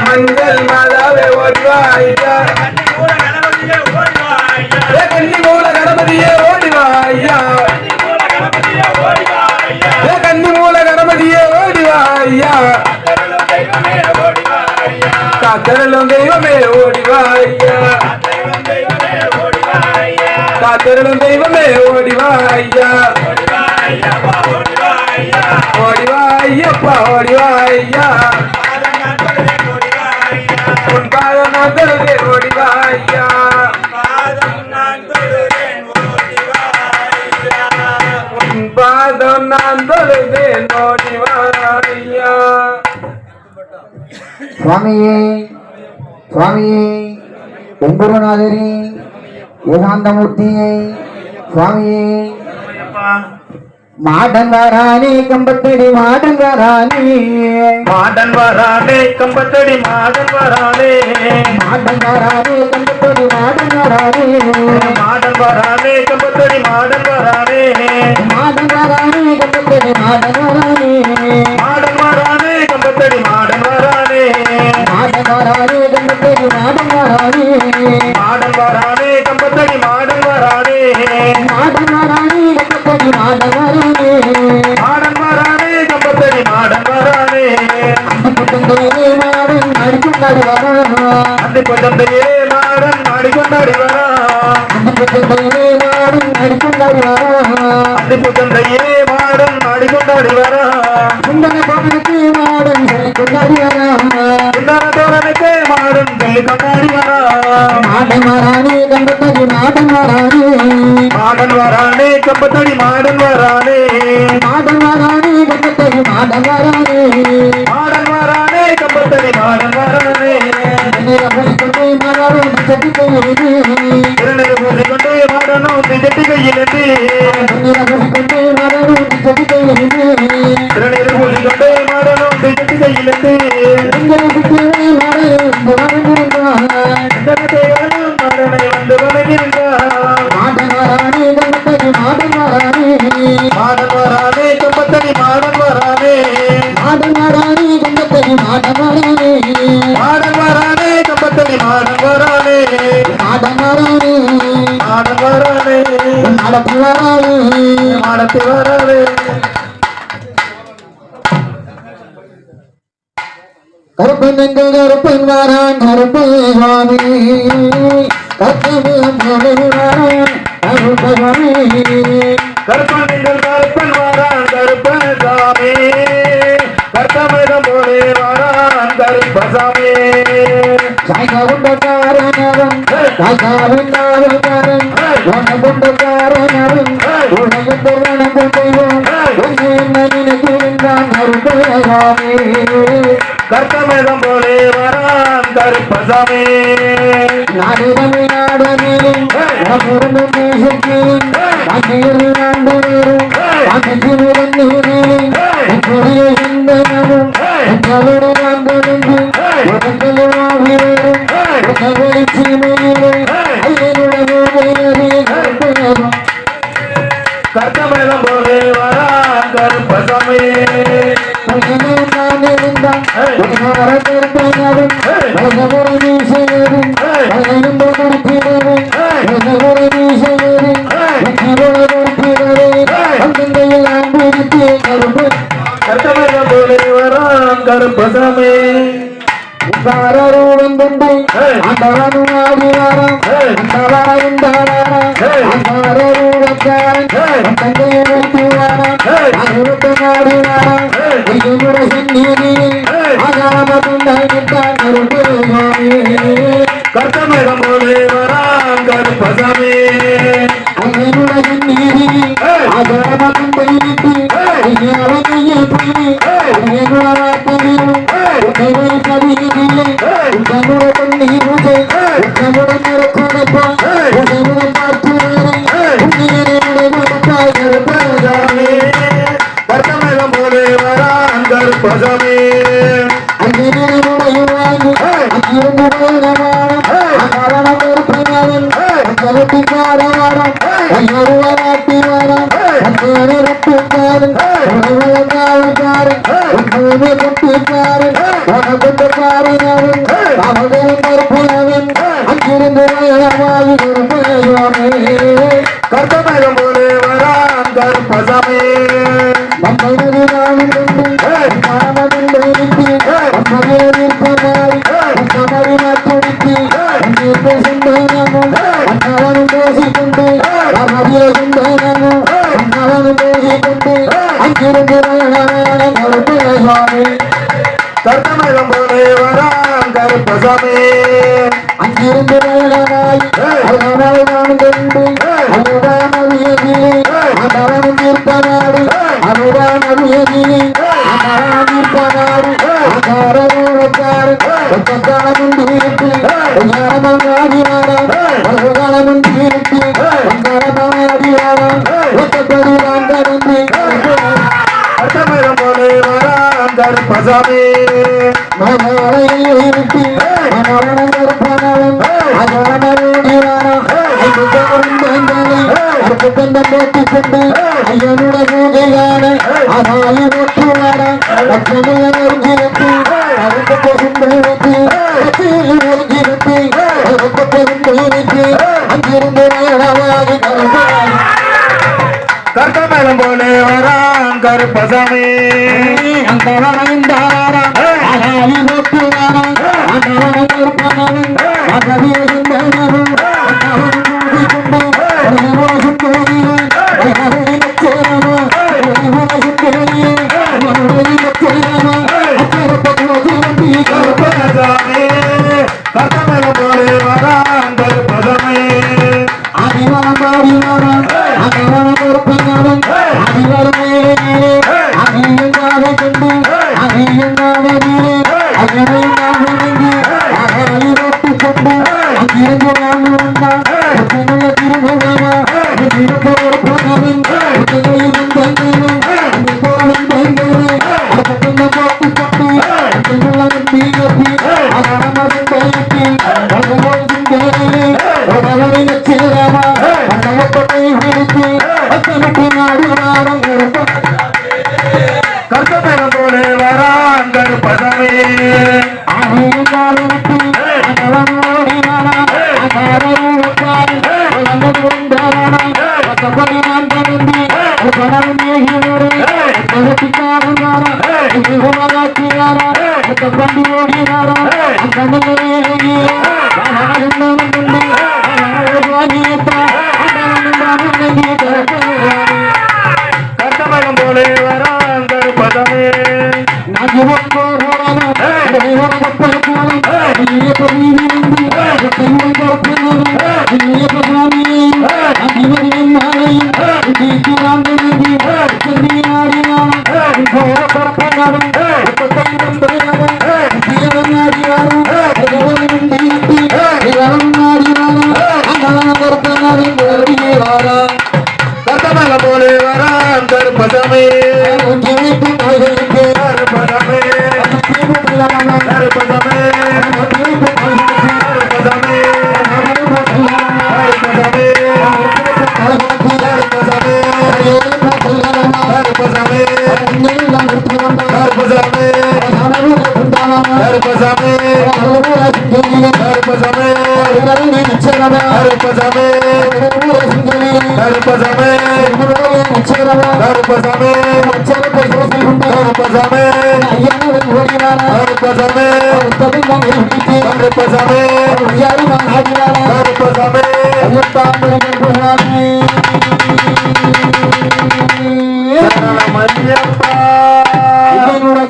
Speaker 2: மஞ்சள் மாதாவே ஓடிவாய்யா கன்னி மூல கணபதியே ஓடிவாய்யா கன்னி மூல கணபதியே ஓடிவாய்யா காத்தருளும் தெய்வமே ஓடிவாய்யா காத்தருளும் தெய்வமே ஓடிவாய்யா ஓடிவாய்யப்பா ஓடிவாய்யா உன் பாதம் நான் தொழுதேன் ஓடிவாய்யா உன் பாதம் நான் தொழுதேன் ஓடிவாய்யா
Speaker 3: சுவாமியே சுவாமியே எம்பெருநாதரே ஏகாந்தமூர்த்தியே சுவாமியே மாடன் வரானே கம்பத்தடி மாடன் வரானே
Speaker 6: மாடன் வரானே கம்பத்தடி மாடன் வரானே
Speaker 3: மாடன் வரானே கம்பத்தடி மாடன் வரானே
Speaker 6: மாடன் வரானே கம்பத்தடி மாடன் வரானே
Speaker 3: மாடன் வரானே கம்பத்தடி மாடன் வரானே
Speaker 6: மாடன் வரானே கம்பத்தடி மாடன் வரானே
Speaker 3: மாடன் வரானே கம்பத்தடி மாடன் வரானே
Speaker 6: மாடன் வரானே கம்பத்தடி மாடன் வரானே
Speaker 3: மாடன் வரானே கம்பத்தடி மாடன் வரானே
Speaker 6: மாடன் வரானே கம்பத்தடி மாடன் வரானே
Speaker 3: புத்தந்தே மாடன் அடிக்கொண்டாடி வரா
Speaker 6: அந்த புத்தந்தையே மாடன் ஆடிக்கொண்டாடி வரா
Speaker 3: புத்தந்தே மாடன் அடிக்கொண்டாடி வரா
Speaker 6: அந்த புத்தந்தையே மாடன் ஆடிக்கொண்டாடி வரா
Speaker 3: குந்தன பவனுக்கு மாடன் கொண்டாடி வரா
Speaker 6: குந்தார தோரனுக்கு மாடன் சொல்லி கொண்டாடி வரா
Speaker 3: மாடன் வரானே கம்பத்தடி மாடன் வரானே
Speaker 6: மாடன் வரானே கம்பத்தடி மாடன் வரானே
Speaker 3: மாடன் வரானே கம்பத்தடி மாடன் வரானே
Speaker 6: மாடன் வரானே கம்பத்தடி மாடன் வரானே
Speaker 3: கொண்டே மாறாடும் சட்டி கையிலே
Speaker 6: இரண்டு பூசி கொண்டு மாடனும் திஜட்டி கையிலிருந்து
Speaker 3: கொண்டே மாறாடும் சட்டி கையிலே
Speaker 6: இரண்டு பூசி கொண்டு மாடனும் திஜட்டி கையிலிருந்து தேவனும் மாடனை வந்து வணங்கியிருந்தார் மாடன் வரானே கம்பத்தடி மாடன் வரானே மாடன் வரானே கம்பத்தடி மாடன் வரானே மாடன் வரானே கம்பத்தடி மாடன் வரானே மாடத்தி வரானே
Speaker 3: கருப்பன் எங்கள் கருப்பன் வாரான் கருப்பன் சுவாமி கருப்பன் கருப்பசாமி
Speaker 6: கருப்பன் நீங்கள் கருப்பன் வாரான் கருப்பன் சாமி கருத்தமிழம் போலே வாரான் கருப்பசாமி
Speaker 3: சாய்காவுண்டக்காரன் அவன் சாய்காவுண்டாவன் உனக்குண்டக்காரன் அவன் உனக்கு வணங்கும் தெய்வம் உன்னை என்ன நினைக்கின்றான் கருப்பசாமி
Speaker 6: கருத்தமிழம் போலே வாரான் கருப்பசாமி
Speaker 3: நாடிடமே நாடமேலும் நமருந்தும் தேசத்திலும் அன்னையில் ஆண்டவரும் அன்னையிலும் நீரிலும் என்னுடைய சிந்தனமும் எங்களுடைய வாழ்ந்தெழுந்து உடங்களும் ஆகியோரும் உடலை சீமையிலும் ஐயனுடைய கருப்பேரும்
Speaker 6: கருத்தமிழம் போலே வாரான் கருப்பசாமி கருத்தமிழம் போலே வாரான் கருப்பசாமி கருத்தமிழம் போலே வாரான் கருப்பசாமி கருத்தமிழம் போலே வாரான் கருப்பசாமி கருத்தமிழம் போலே வாரான் கருப்பசாமி கருத்தமிழம் போலே வாரான் கருப்பசாமி
Speaker 3: அங்கிருந்து
Speaker 6: கருப்பசாமி மனவளையில் இருப்பி மனவளம் கருப்பனவன் ஐயனுட பூஜையான அதாயி ஒற்றுவாட லட்சுமியர்ஜிருப்பி அறுக்க போகின்றி ஒருங்கிருப்பி அறுக்க போகின்றி அங்கிருந்து நேரமாகி கர்த்தமேளம் போலே வரான் கருப்பசாமி அந்த வரைந்தாராம் அதாயி ஒற்றுவாட அந்தவனை கருப்பனவன் அதவியும் மேலும் கர்த்தமேளம் போலே வரான் கருப்பசாமி கர்த்தமேளம் போலே வரான் கருப்பசாமி கர்த்தமேளம் போலே வரான் கருப்பசாமி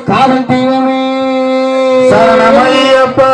Speaker 6: காலம் தெய்வமே சரணமையப்பா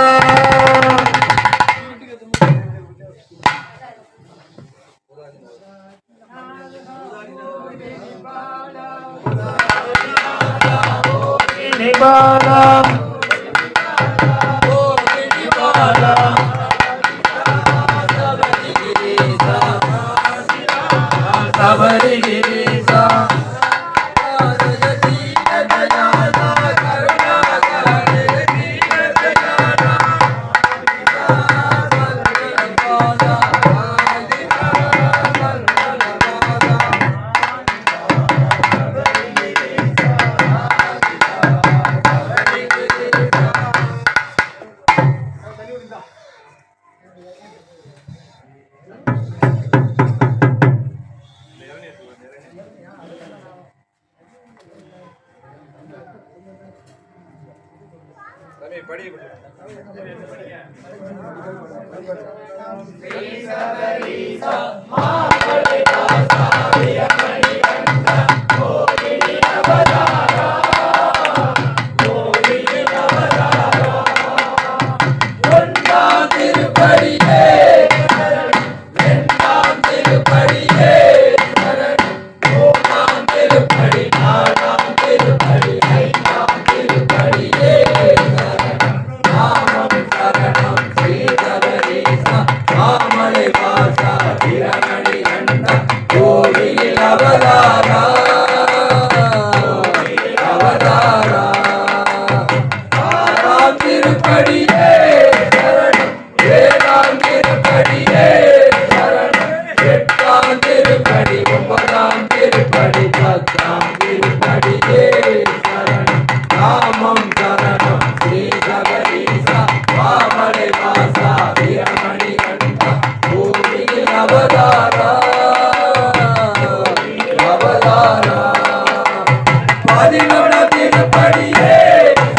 Speaker 2: பதினொன்றாம் திருப்படியே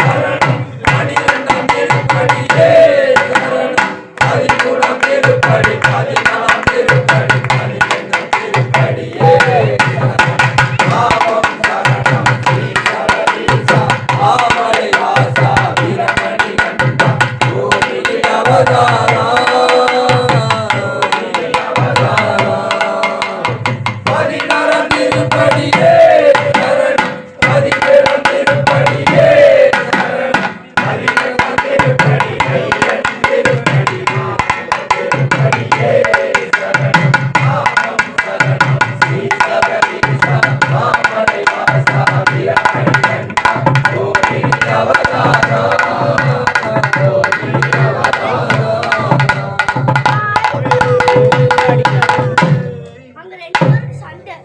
Speaker 2: சரணம், 12ஆம் திருப்படியே சரணம், 13ஆம் திருப்படி, 14ஆம் திருப்படி, 15ஆம் திருப்படியே சரணம். பாவம் சரணம் ஸ்ரீ சரவீசா ஆமலை வாசா வீரமணி கண்டா கோவிலி அவதாரா 16ஆம் திருப்படியே சரணம், 17ஆம் திருப்படியே சரணம், 18ஆம் திருப்படி, 19ஆம் திருப்படி, 20ஆம் திருப்படியே சரணம். பாவம் சரணம் ஸ்ரீ சரவீசா ஆமலை வாசா வீரமணி கண்டா கோவிலி அவதாரா கோவிலி அவதாரா.
Speaker 7: அங்க 2 பேருக்கு சண்டை.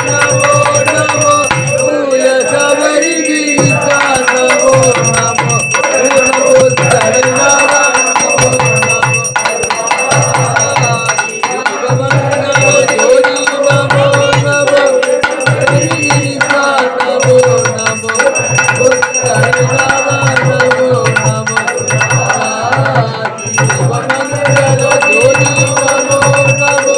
Speaker 2: நமோ நமோ பூய சபரி கிரிசா நமோ நமோ நமோ சரணாரா நமோ நமோ ஜோதி நமோ நமோ சபரி கிரிசா நமோ நமோ சரணாரா நமோ நமோ சிவமங்கல ஜோதி நமோ நமோ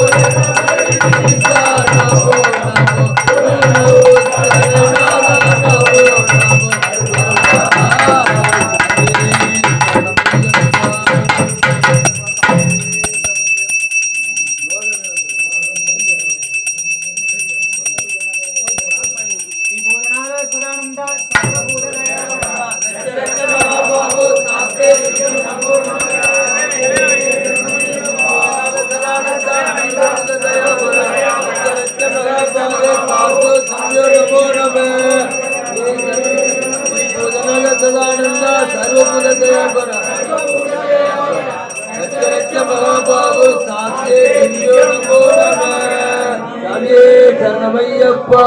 Speaker 2: சரணமையப்பா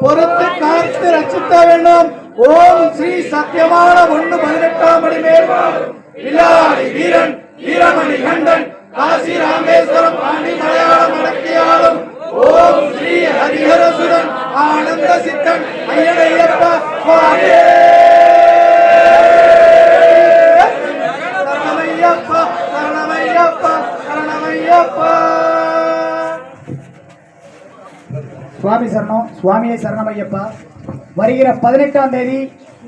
Speaker 6: பொறுத்து காத்து ரட்சித்த வேண்டும். ஓம் ஸ்ரீ சத்தியமான 1:18 மணி மேற்பாடு வில்லாளி வீரன் வீரமணி கண்டன் காசி ராமேஸ்வரம் பாண்டி மலையாளம் அடக்கியாலும் ஓம் ஸ்ரீ ஹரிஹரசுரன் ஆனந்த சித்தன் ஐயனையப்பா சுவாமியே சரணமையப்பா சரணமையப்பா சரணமையப்பா. சுவாமி சரணம். சுவாமியே சரணமையப்பா. வருகிற 18ஆம் தேதி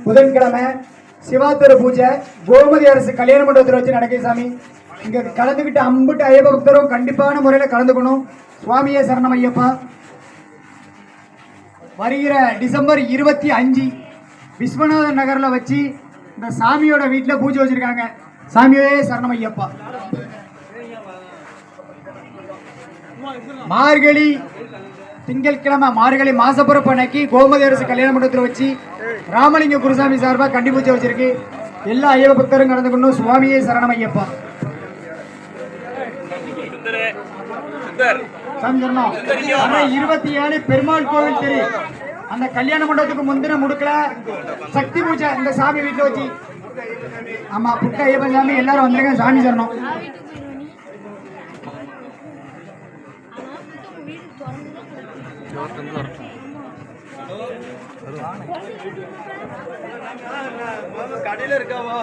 Speaker 6: புதன்கிழமை சிவாத்திர பூஜை கோமதி அரசு கல்யாண மண்டபத்தில் வச்சு நடக்குது சாமி. இங்க கலந்துக்கிட்டு அம்பிட்டு ஐயப்ப பக்தரும் கண்டிப்பான முறையில் கலந்துக்கணும். சுவாமியே சரணமையப்பா. வருகிற டிசம்பர் 25 விஸ்வநாதன் நகர்ல வச்சு இந்த சாமியோட வீட்டில் பூஜை வச்சிருக்காங்க. சாமியே சரணமையப்பா. மார்கழி திங்கட்கிழமை மார்கழி மாசப்பிறப்பு அன்னைக்கு கோமதி அரசு கல்யாண மண்டபத்தில் வச்சு
Speaker 3: ராமலிங்க குருசாமி சார்பா கண்டி பூஜை வச்சிருக்கு. எல்லா ஐயப்ப பக்தரும் கலந்து கொண்டு சுவாமியே சரணம் ஐயப்பா. சாமி சரணம். 27 பெருமாள் கோவில் தெரு அந்த கல்யாண மண்டபத்துக்கு முந்தின முடுக்கல சக்தி பூஜை இந்த சாமி வீட்டுல வச்சு. ஆமா புட்ட ஐயப்பன் சாமி எல்லாரும் வந்துருங்க. சாமி சரணம்.
Speaker 2: கடையில இருக்காவா?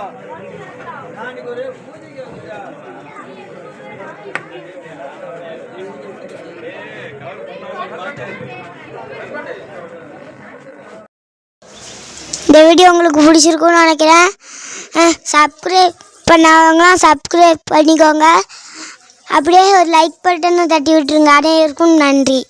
Speaker 7: இந்த வீடியோ உங்களுக்கு பிடிச்சிருக்குன்னு நினைக்கிறேன். சப்ஸ்கிரைப் பண்ணாதவங்களாம் சப்ஸ்கிரைப் பண்ணிக்கோங்க. அப்படியே ஒரு லைக் பட்டனை தட்டி விட்டுருங்க. அனைவருக்கும் நன்றி.